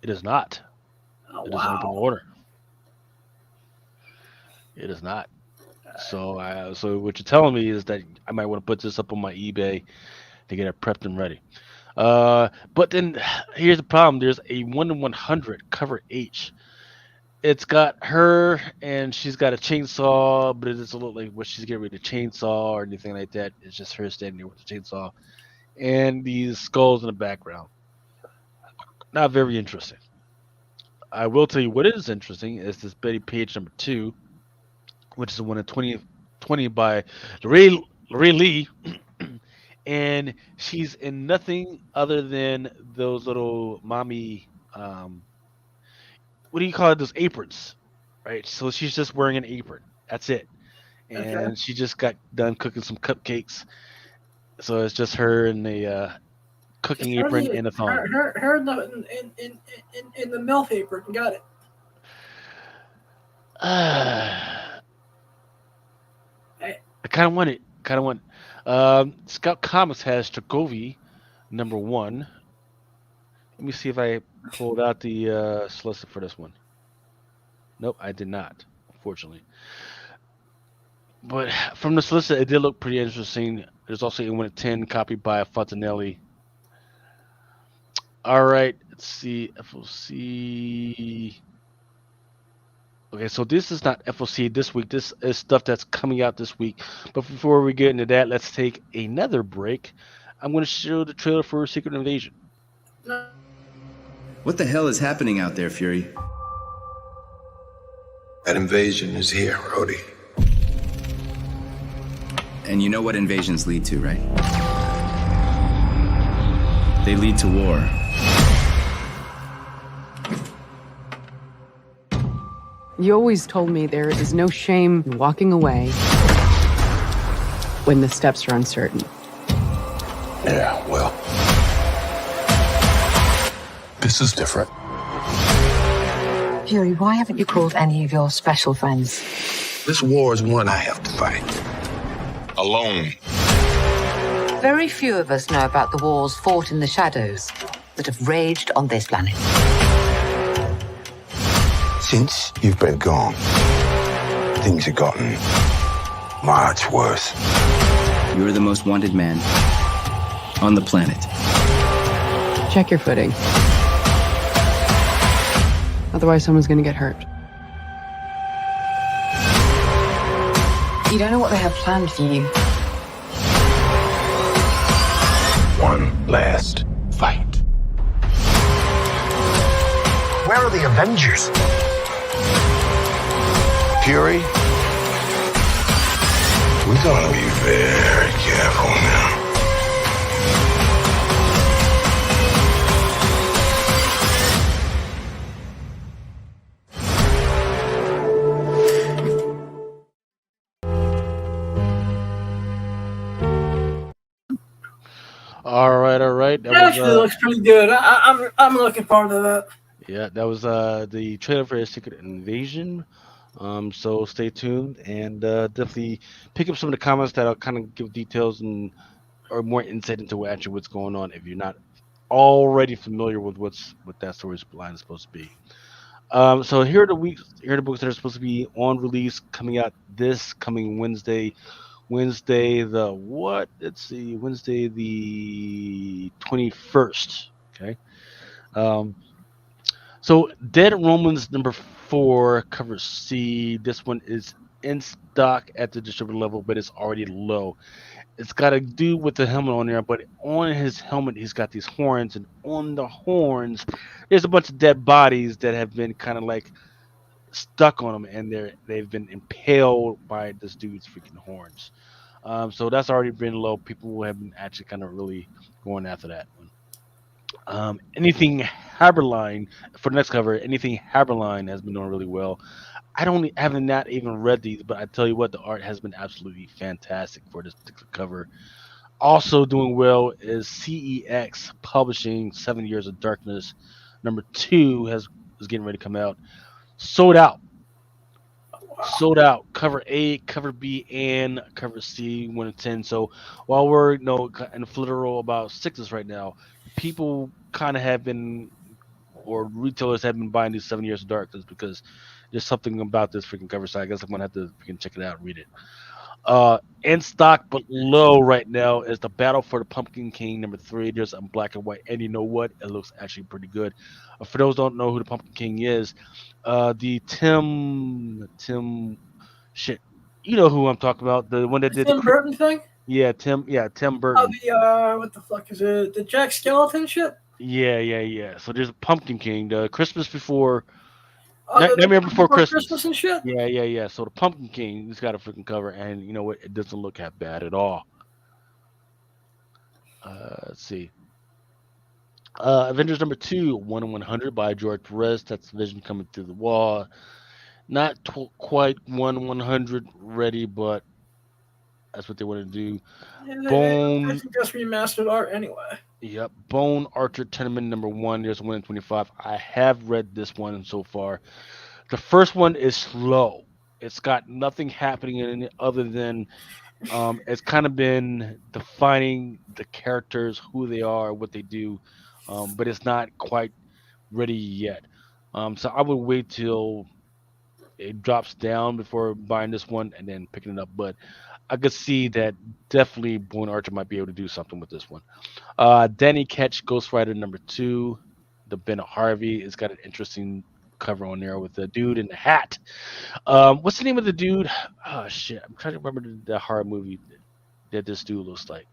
It is not. Oh, It is an open wow. order. It is not. So what you're telling me is that I might want to put this up on my eBay to get it prepped and ready. But then here's the problem. There's a 1 in 100 cover H. It's got her and she's got a chainsaw, but it doesn't look like what she's getting ready to chainsaw or anything like that. It's just her standing there with the chainsaw and these skulls in the background. Not very interesting. I will tell you what is interesting is this Betty Page number 2, which is the one in 2020 by Lorraine Lee, and she's in nothing other than those little mommy, what do you call it? Those aprons, right? So she's just wearing an apron. That's it, Okay. and she just got done cooking some cupcakes. So it's just her in the Just cooking her, apron the, and a thong. her in the milk apron. Got it. I I, kind of want it. Kind of want. Scout Comics has Strakovi number 1. Let me see if I pulled out the solicit for this one. Nope, I did not, unfortunately. But from the solicit, it did look pretty interesting. There's also a 1 in 10 copy by Fontanelli. All right, let's see. FOC. Okay, so this is not FOC this week. This is stuff that's coming out this week. But before we get into that, let's take another break. I'm going to show the trailer for Secret Invasion. no, What the hell is happening out there, Fury? That invasion is here, Rhodey. And you know what invasions lead to, right? They lead to war. You always told me there is no shame in walking away when the steps are uncertain. Yeah, well. This is different. Fury, why haven't you called any of your special friends? This war is one I have to fight. Alone. Very few of us know about the wars fought in the shadows that have raged on this planet. Since you've been gone, things have gotten much worse. You're the most wanted man on the planet. Check your footing. Otherwise, someone's gonna get hurt. You don't know what they have planned for you. One last fight. Where are the Avengers? Fury, we're gonna be very careful now. All right, all right. That actually looks pretty good. I'm looking forward to that. Yeah, that was the trailer for Secret Invasion. So stay tuned and definitely pick up some of the comments that'll kind of give details and or more insight into what's going on if you're not already familiar with what that storyline is supposed to be. So here are the books that are supposed to be on release coming out this coming Wednesday. Wednesday the what? Let's see, Wednesday the 21st. Okay. So Dead Romans number 4 cover C. This one is in stock at the distributor level, but it's already low. It's got a dude with the helmet on there, but on his helmet he's got these horns, and on the horns there's a bunch of dead bodies that have been kind of like stuck on them, and they've been impaled by this dude's freaking horns. So that's already been low. People have been actually kind of really going after that one. Anything Haberline for the next cover, anything Haberline has been doing really well. Haven't not even read these, but I tell you what, the art has been absolutely fantastic for this particular cover. Also doing well is CEX Publishing 7 Years of Darkness. Number 2 is getting ready to come out. Sold out. Sold out. Cover A, cover B, and cover C 1 in 10. So while we're in the flitteral about 6s right now, people kind of have been, or retailers have been buying these 7 Years of Darkness because there's something about this freaking cover. So I guess I'm gonna have to freaking check it out and read it. In stock but low right now is the Battle for the Pumpkin King #3. There's a black and white, and you know what? It looks actually pretty good. For those who don't know who the Pumpkin King is, the Tim shit, you know who I'm talking about, the one that The did Tim Burton thing? Tim Oh, Burton. what the fuck is it? The Jack Skeleton shit? Yeah. So there's a Pumpkin King, the Christmas before Oh, the Nightmare Before Before Christmas Christmas. and shit? Yeah. So the Pumpkin King, he's got a freaking cover, and you know what? It doesn't look that bad at all. Let's see. Avengers #2, 1 in 100 by George Perez. That's Vision coming through the wall. Not quite 1 in 100 ready, but that's what they want to do. Yeah, I Bone, think that's remastered art anyway. yep. Bone Archer Tenement #1. There's 1 in 25. I have read this one so far. The first one is slow. It's got nothing happening in it other than it's kind of been defining the characters, who they are, what they do, but it's not quite ready yet. So I would wait till it drops down before buying this one and then picking it up. But I could see that definitely Boone Archer might be able to do something with this one. Danny Ketch, Ghost Rider #2, the Ben Harvey. It's got an interesting cover on there with the dude in the hat. What's the name of the dude? Oh shit, I'm trying to remember the horror movie that this dude looks like.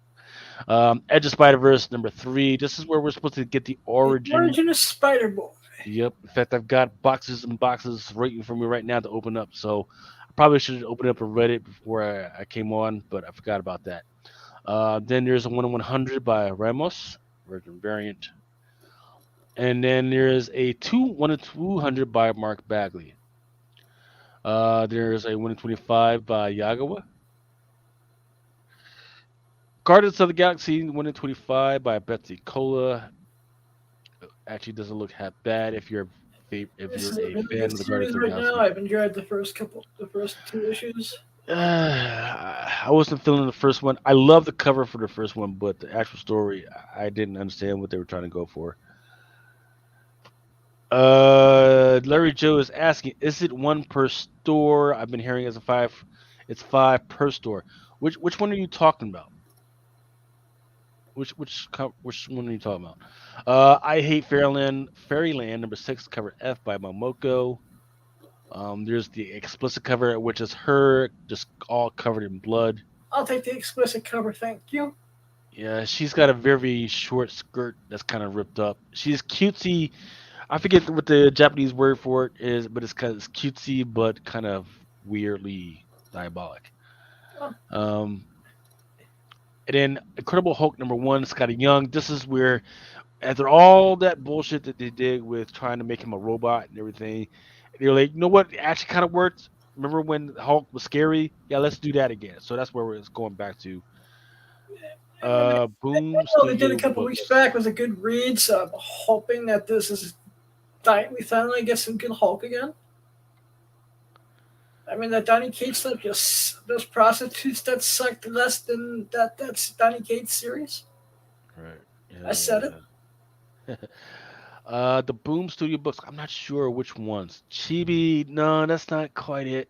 Edge of Spider Verse #3. This is where we're supposed to get the The origin. Origin of Spider Boy. Yep. In fact, I've got boxes and boxes waiting for me right now to open up. So I probably should have opened up and read it before I came on, but I forgot about that. Then there's a 1 in 100 by Ramos, Virgin Variant. And then there's a 1 in 200 by Mark Bagley. There's a 1 in 25 by Yagawa. Guardians of the Galaxy 1 in 25 by Betsy Cola. Actually, doesn't look half bad if you're if This you're is a a really fan good of the series Guardians of the right now. Galaxy. I've enjoyed the first 2 issues. I wasn't feeling the first one. I love the cover for the first one, but the actual story, I didn't understand what they were trying to go for. Larry Joe is asking, is it 1 per store? I've been hearing it's 5. It's 5 per store. Which one are you talking about? Which one are you talking about? I Hate Fairyland #6, cover F by Momoko. There's the explicit cover, which is her just all covered in blood. I'll take the explicit cover, thank you. Yeah, she's got a very short skirt that's kind of ripped up. She's cutesy. I forget what the Japanese word for it is, but it's cutesy, but kind of weirdly diabolic. And then Incredible Hulk #1, Scotty Young. This is where, after all that bullshit that they did with trying to make him a robot and everything, they're like, you know what? It actually kind of worked. Remember when Hulk was scary? Yeah, let's do that again. So that's where it's going back to. Boom They did a Studio couple Books. weeks back was a good read, so I'm hoping that we finally get some good Hulk again. I mean, that Donny Cates stuff, just those prostitutes that sucked less than that's Donny Cates series. Right. I said it. The Boom Studio Books. I'm not sure which ones. Chibi. No, that's not quite it.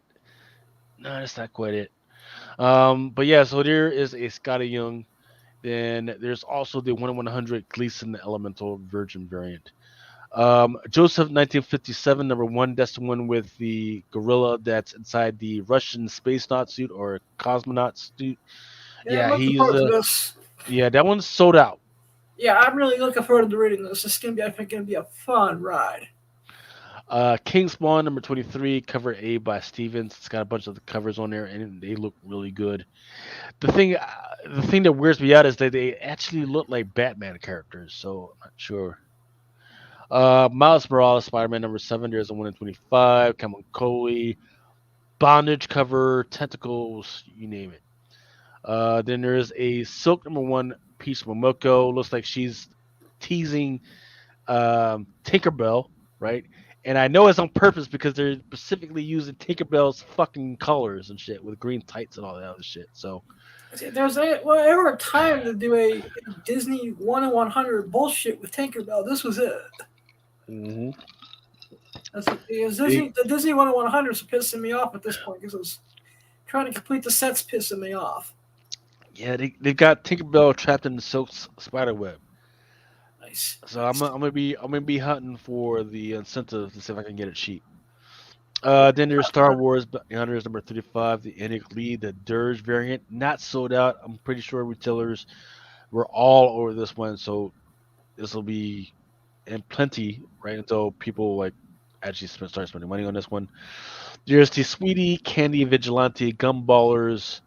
But yeah, so there is a Scotty Young. Then there's also the 1 in 100 Gleason the Elemental Virgin variant. Joseph 1957 #1. That's the one with the gorilla that's inside the Russian space naut suit or cosmonaut suit. Yeah, I'm looking forward to this. Yeah, that one's sold out. Yeah, I'm really looking forward to reading this. This is I think, gonna be a fun ride. King Spawn #23, cover A by Stevens. It's got a bunch of the covers on there, and they look really good. The thing that weirds me out is that they actually look like Batman characters, so I'm not sure. Miles Morales, Spider-Man #7. There's a 1 in 25. Cameron Coley, Bondage cover, Tentacles, you name it. Then there's a Silk #1, Peach Momoko. Looks like she's teasing Tinkerbell, right? And I know it's on purpose because they're specifically using Tinkerbell's fucking colors and shit with green tights and all that other shit. So there's ever a time to do a Disney 1 in 100 bullshit with Tinkerbell. This was it. Mm-hmm. The Disney 1 in 100 is pissing me off at this point because trying to complete the set's pissing me off. Yeah, they got Tinkerbell trapped in the Silk's spider web. Nice. So I'm gonna be hunting for the incentive to see if I can get it cheap. Then there's Star Wars Bounty Hunters number 35, the Enoch Lee, the Dirge variant, not sold out. I'm pretty sure retailers were all over this one, so this will be in plenty right until people like actually start spending money on this one. There's the Sweetie Candy Vigilante Gumballers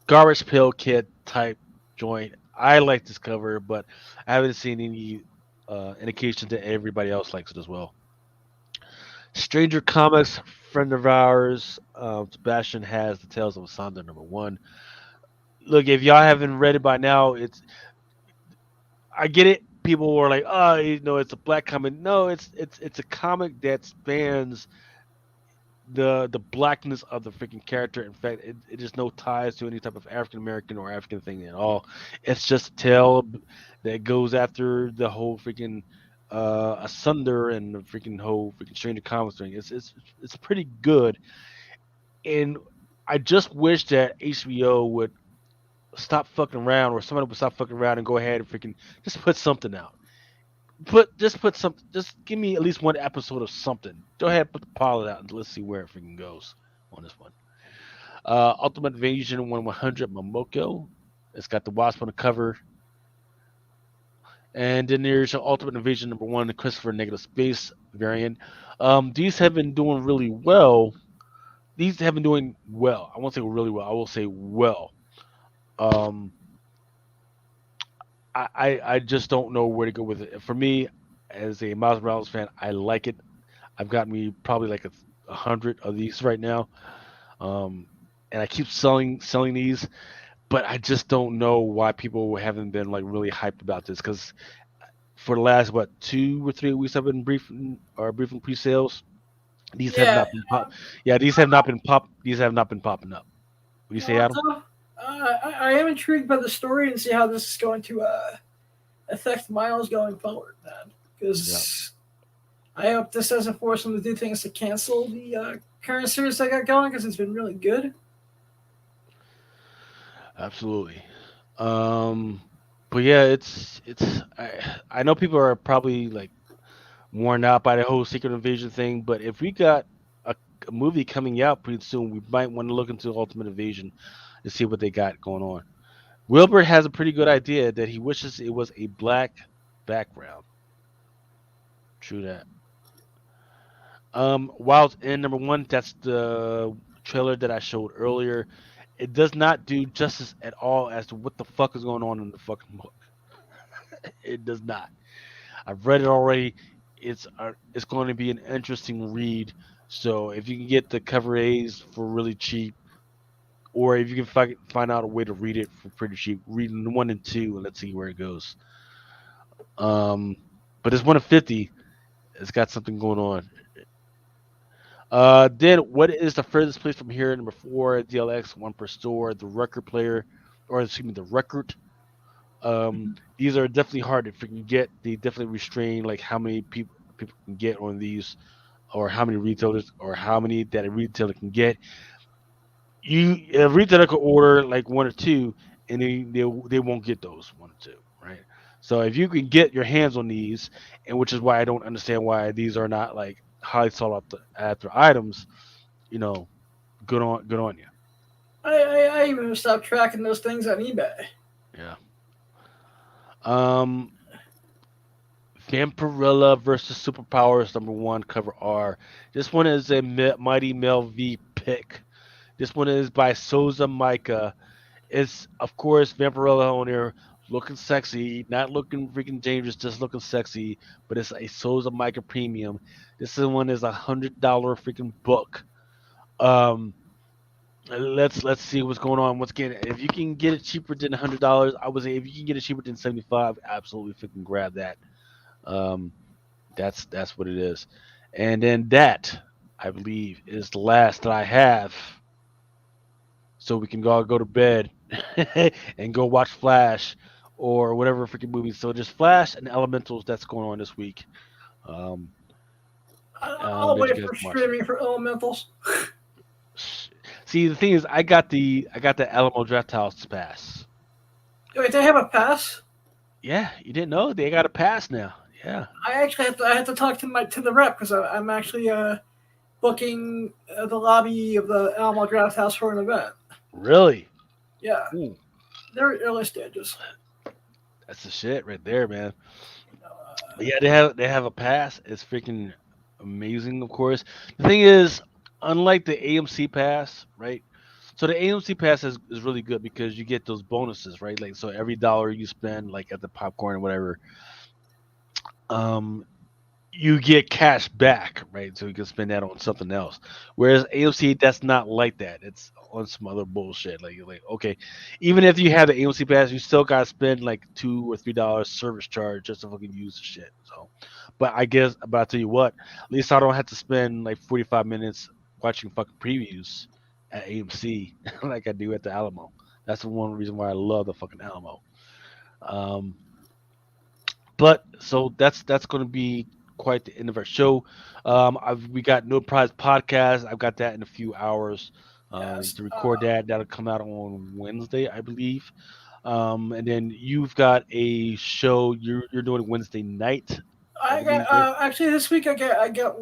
Garbage Pail Kid type joint. I like this cover, but I haven't seen any indication that everybody else likes it as well. Stranger Comics, friend of ours, Sebastian has the Tales of Sonder number one. Look, if y'all haven't read it by now, it's I get it. People were like, "Oh, it's a black comic." No, it's a comic that spans the blackness of the freaking character. In fact, it is no ties to any type of African American or African thing at all. It's just a tale that goes after the whole freaking asunder and the freaking whole freaking Stranger Comics thing. It's pretty good, and I just wish that HBO would stop fucking around, or somebody would stop fucking around and go ahead and freaking just put something out. Put something. Just give me at least one episode of something. Go ahead, put the pilot out, and let's see where it freaking goes on this one. Ultimate Invasion 100 Momoko. It's got the Wasp on the cover, and then there's Ultimate Invasion number one, the Christopher Negative Space variant. These have been doing really well. These have been doing well. I won't say really well. I will say well. Um, I just don't know where to go with it. For me, as a Miles Morales fan, I like it. I've got me probably like a hundred of these right now, um, and I keep selling these, but I just don't know why people haven't been like really hyped about this. Because for the last what 2 or 3 weeks, I've been briefing pre-sales. These have Yeah. not been pop. Yeah, these have not been pop. These have not been popping up. What do you say, Adam? I am intrigued by the story and see how this is going to affect Miles going forward, man. Because I hope this doesn't force them to do things to cancel the current series they got going, because it's been really good. Absolutely. But yeah, I know people are probably like worn out by the whole Secret Invasion thing, but if we got a movie coming out pretty soon, we might want to look into Ultimate Invasion to see what they got going on. Wilbur has a pretty good idea that he wishes it was a black background. True that. Wild's End number one, that's the trailer that I showed earlier. It does not do justice at all as to what the fuck is going on in the fucking book. It does not. I've read it already. It's going to be an interesting read. So if you can get the cover A's for really cheap, or if you can find out a way to read it for pretty cheap, read 1 and 2, and let's see where it goes. But it's 1 of 50. It's got something going on. Then what is the furthest place from here? Number 4, DLX, one per store. The record player, or excuse me, the record. These are definitely hard to freaking get. They definitely restrain like how many people can get on these, or how many retailers, or how many that a retailer can get. A retailer could order like 1 or 2, and they won't get those 1 or 2, right? So if you can get your hands on these, and which is why I don't understand why these are not like highly sought after items, good on you. I even stopped tracking those things on eBay. Yeah. Vampirella versus Superpowers number 1, cover R. This one is a Mighty Mel V pick. This one is by Souza Micah. It's, of course, Vampirella on there looking sexy, not looking freaking dangerous, just looking sexy. But it's a Souza Micah premium. This one is $100 freaking book. Let's see what's going on. Once again, if you can get it cheaper than $100, I would say if you can get it cheaper than $75, absolutely freaking grab that. That's what it is. And then that, I believe, is the last that I have. So we can all go to bed and go watch Flash or whatever freaking movie. So just Flash and Elementals that's going on this week. I'll wait for streaming for Elementals. See, the thing is, I got the Alamo Draft House pass. Wait, they have a pass? Yeah, you didn't know they got a pass now. Yeah, I actually have to talk to the rep because I'm actually booking the lobby of the Alamo Draft House for an event. really. Yeah, Ooh, they're early stages. that's the shit right there, man. But yeah, they have a pass. It's freaking amazing, of course. The thing is, unlike the AMC pass, right? So the AMC pass is really good because you get those bonuses, right? Like so every dollar you spend like at the popcorn or whatever, um you get cash back, right? So you can spend that on something else. Whereas AMC, that's not like that. It's on some other bullshit. Like you're like, okay, even if you have the AMC pass, you still gotta spend like $2 or $3 service charge just to fucking use the shit. So, but I'll tell you what, at least I don't have to spend like 45 minutes watching fucking previews at AMC like I do at the Alamo. That's the one reason why I love the fucking Alamo. Um, but so that's going to be quite the end of our show. We got No Prize podcast. I've got that in a few hours Yes. to record that. That'll come out on Wednesday, I believe. And then you've got a show you're doing Wednesday night, I I got believe, right? actually this week I got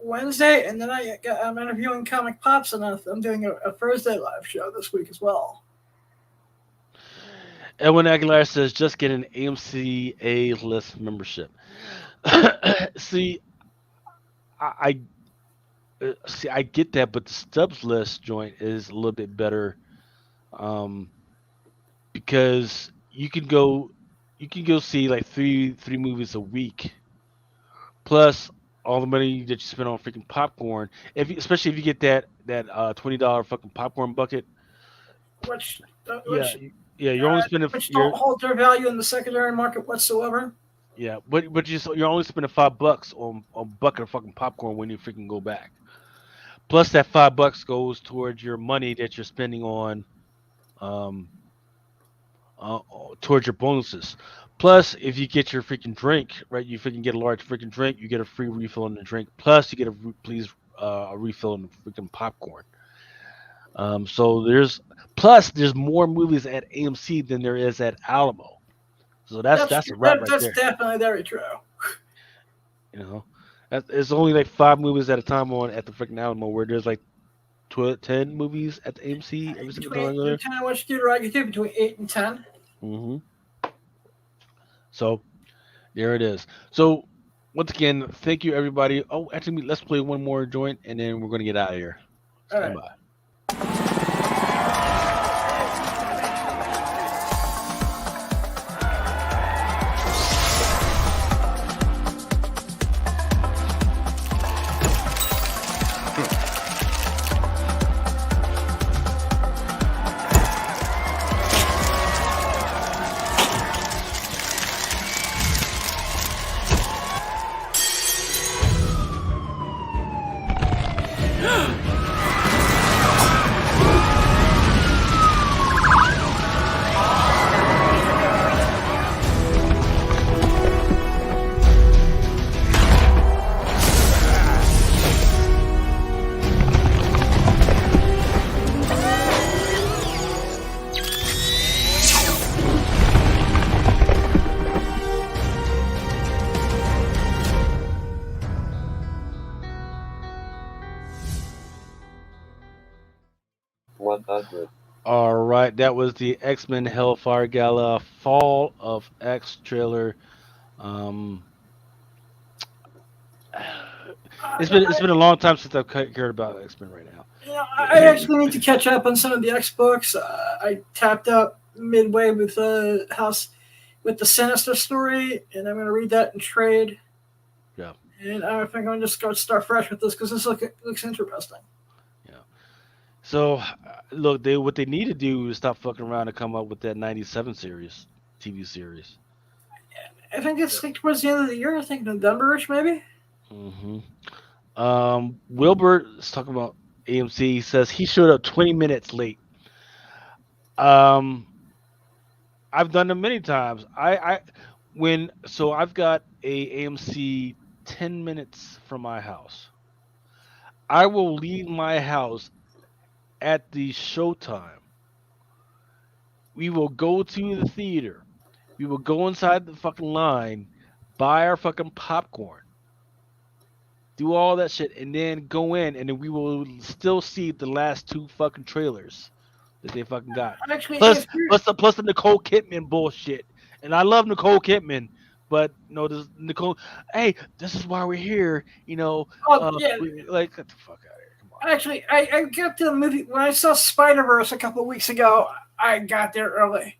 Wednesday, and then I'm interviewing Comic Pops, and I'm doing a Thursday live show this week as well. Edwin Aguilar says just get an AMC A list membership. See, I see, I get that, but the Stubbs list joint is a little bit better, um, because you can go see like three movies a week, plus all the money that you spend on freaking popcorn. Especially if you get that $20 fucking popcorn bucket. Which Yeah, yeah, you're only spending don't hold their value in the secondary market whatsoever. yeah, but you're only spending $5 on a bucket of fucking popcorn when you freaking go back. Plus that $5 goes towards your money that you're spending on um towards your bonuses. Plus, if you get your freaking drink, right, you freaking get a large freaking drink, you get a free refill on the drink. Plus, you get a refill on the freaking popcorn. So there's more movies at AMC than there is at Alamo. So that's a wrap right That's there. definitely very true. You know, it's only like 5 movies at a time on at the freaking Alamo, where there's like 10 movies at the AMC every single time I go there. Depending on which theater I get to, between 8 and 10. hmm So there it is. So once again, thank you everybody. Oh, actually, let's play one more joint and then we're gonna get out of here. All Stand right. by. All right, that was the X-Men Hellfire Gala Fall of X trailer. Um, it's been a long time since I've cared about X-Men right now. I actually need to catch up on some of the X books. I tapped up midway with with the Sinister story, and I'm going to read that in trade. Yeah. And I think I'm going to just go start fresh with this because this looks interesting. So, look, what they need to do is stop fucking around and come up with that '97 series, TV series. I think it's like towards the end of the year. I think November-ish, maybe. hmm Wilbur is talking about AMC. He says he showed up 20 minutes late. Um, I've done them many times. I've got a AMC 10 minutes from my house. I will leave my house at the showtime. We will go to the theater. We will go inside the fucking line, buy our fucking popcorn, do all that shit, and then go in, and then we will still see the last two fucking trailers that they fucking got. Actually, Plus, if you're plus the Nicole Kidman bullshit. And I love Nicole Kidman, but this Nicole. Hey, this is why we're here. yeah, Like get the fuck out of here. Come on. actually, I got to the movie when I saw Spider-Verse a couple weeks ago. I got there early,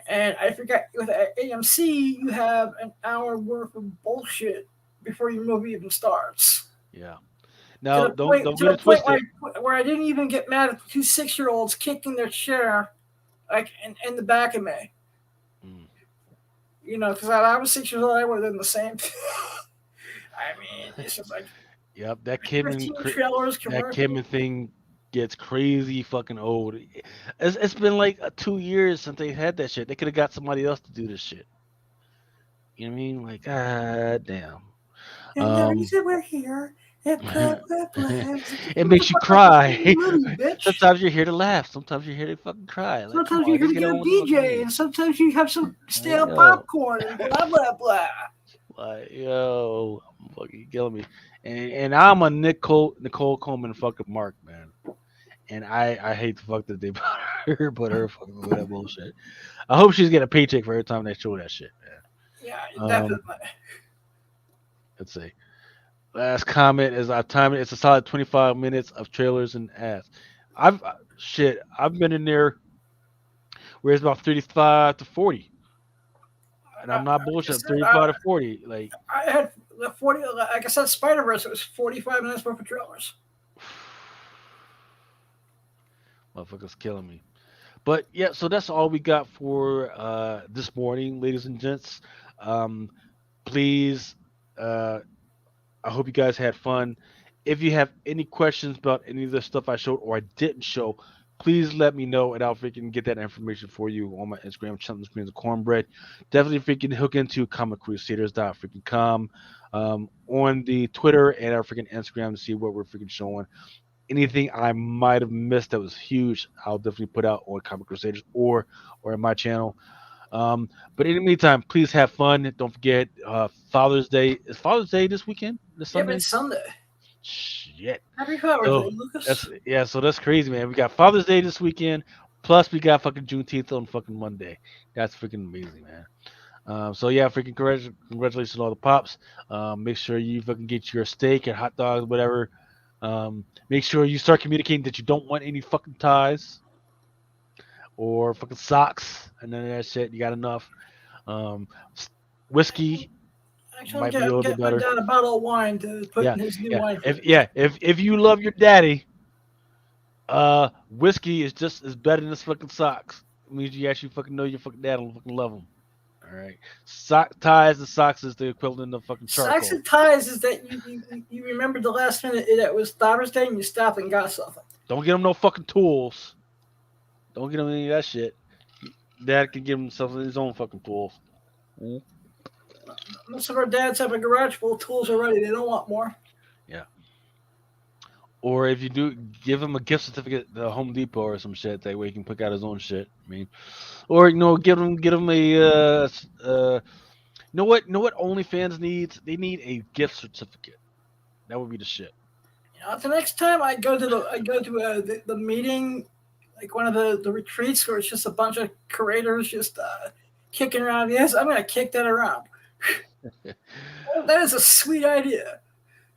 and I forgot with AMC you have an hour worth of bullshit before your movie even starts. Yeah. To Now the don't point, don't to get the it point twisted. where I didn't even get mad at the two 6-year-olds kicking their chair, like in the back of me. Mm. Because I was 6 years old, I would have done the same. I mean, it's just like Yep, that 15 trailers, commercials. Kidman thing gets crazy fucking old. It's been like 2 years since they had that shit. They could have got somebody else to do this shit. You know what I mean? Like, god damn. And the reason we're here, and blah, blah, blah. It makes you cry. Movie, bitch. Sometimes you're here to laugh. Sometimes you're here to fucking cry. Like, come Sometimes on, you're here just to get get a on with the fucking BJ, movie. and sometimes you have some stale Yo. popcorn and blah, blah, blah. Like, yo, I'm fucking killing me. And I'm a Nicole Coleman fucking mark, man. And I hate the fuck that they put her fucking with that bullshit. I hope she's getting a paycheck for every time they show that shit, man. Yeah, definitely. Let's see. Last comment is I've timed it. It's a solid 25 minutes of trailers and ads. I've been in there where it's about 35 to 40. And I'm not bullshit. 35 to 40. Like I had the 40, like I said, Spider-Verse, it was 45 minutes worth of trailers. motherfuckers killing me. But yeah, so that's all we got for this morning, ladies and gents. Please, I hope you guys had fun. If you have any questions about any of the stuff I showed or I didn't show, please let me know and I'll freaking get that information for you on my Instagram, Something Screens of Cornbread. Definitely freaking hook into comiccrusaders.com on the Twitter and our freaking Instagram to see what we're freaking showing. Anything I might have missed that was huge, I'll definitely put out on Comic Crusaders or in my channel. But in the meantime, please have fun. Don't forget Father's Day. Is Father's Day this weekend? This Yeah, Sunday? but it's Sunday. Shit. Happy Father's So Day, Lucas. so that's crazy, man. We got Father's Day this weekend, plus we got fucking Juneteenth on fucking Monday. That's freaking amazing, man. So yeah, freaking congratulations to all the pops. Make sure you fucking get your steak and hot dogs, whatever. Make sure you start communicating that you don't want any fucking ties or fucking socks and none of that shit. You got enough. Whiskey Actually, might be a little bit get my better. dad a bottle of wine to put in his new wine. If you love your daddy, whiskey is just as better than fucking socks. It means you actually fucking know your fucking dad and fucking love him. All right, ties and socks is the equivalent of fucking charcoal. Socks and ties is that you remembered the last minute that was Father's Day and you stopped and got something. Don't get him no fucking tools. Don't get him any of that shit. Dad can give himself his own fucking tools. Mm-hmm. Most of our dads have a garage full of tools already. They don't want more. Yeah. Or if you do, give him a gift certificate to Home Depot or some shit. That way he can pick out his own shit. I mean, or get him a. You know what OnlyFans needs? They need a gift certificate. That would be the shit. The next time I go to the meeting, like one of the retreats where it's just a bunch of creators just kicking around. Yes, I'm gonna kick that around. That is a sweet idea.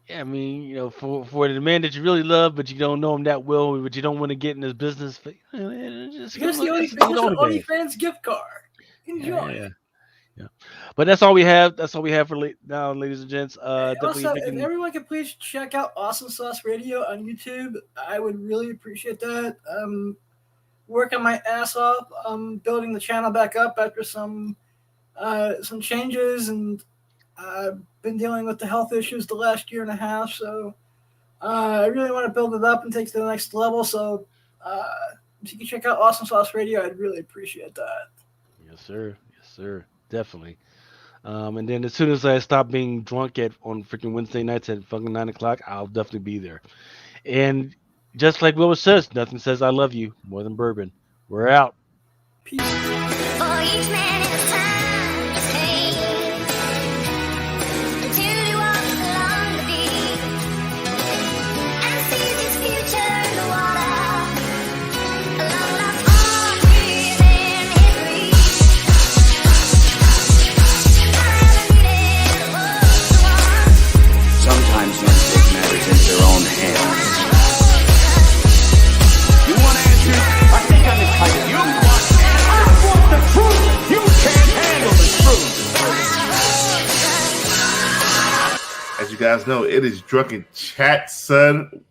Yeah, I mean, for the man that you really love, but you don't know him that well, but you don't want to get in his business. But, here's the OnlyFans gift card. Enjoy. Yeah. But that's all we have. That's all we have for now, ladies and gents. Also, if everyone could please check out Awesome Sauce Radio on YouTube, I would really appreciate that. Working my ass off, building the channel back up after some changes, and I've been dealing with the health issues the last year and a half. So I really want to build it up and take it to the next level. So if you can check out Awesome Sauce Radio, I'd really appreciate that. Yes, sir. Yes, sir. Definitely. And then as soon as I stop being drunk on freaking Wednesday nights at fucking 9 o'clock, I'll definitely be there. And Just like Wilma says, nothing says I love you more than bourbon. We're out. For each man in his time to take, until he walks along the beach and sees his future in the water, along life's arm within his reach. I haven't needed a one. Sometimes men take matters into their own hands. You want answers? I think I'm entitled. You want answers? I want the truth! You can't handle the truth! As you guys know, it is Drunken Chat, son.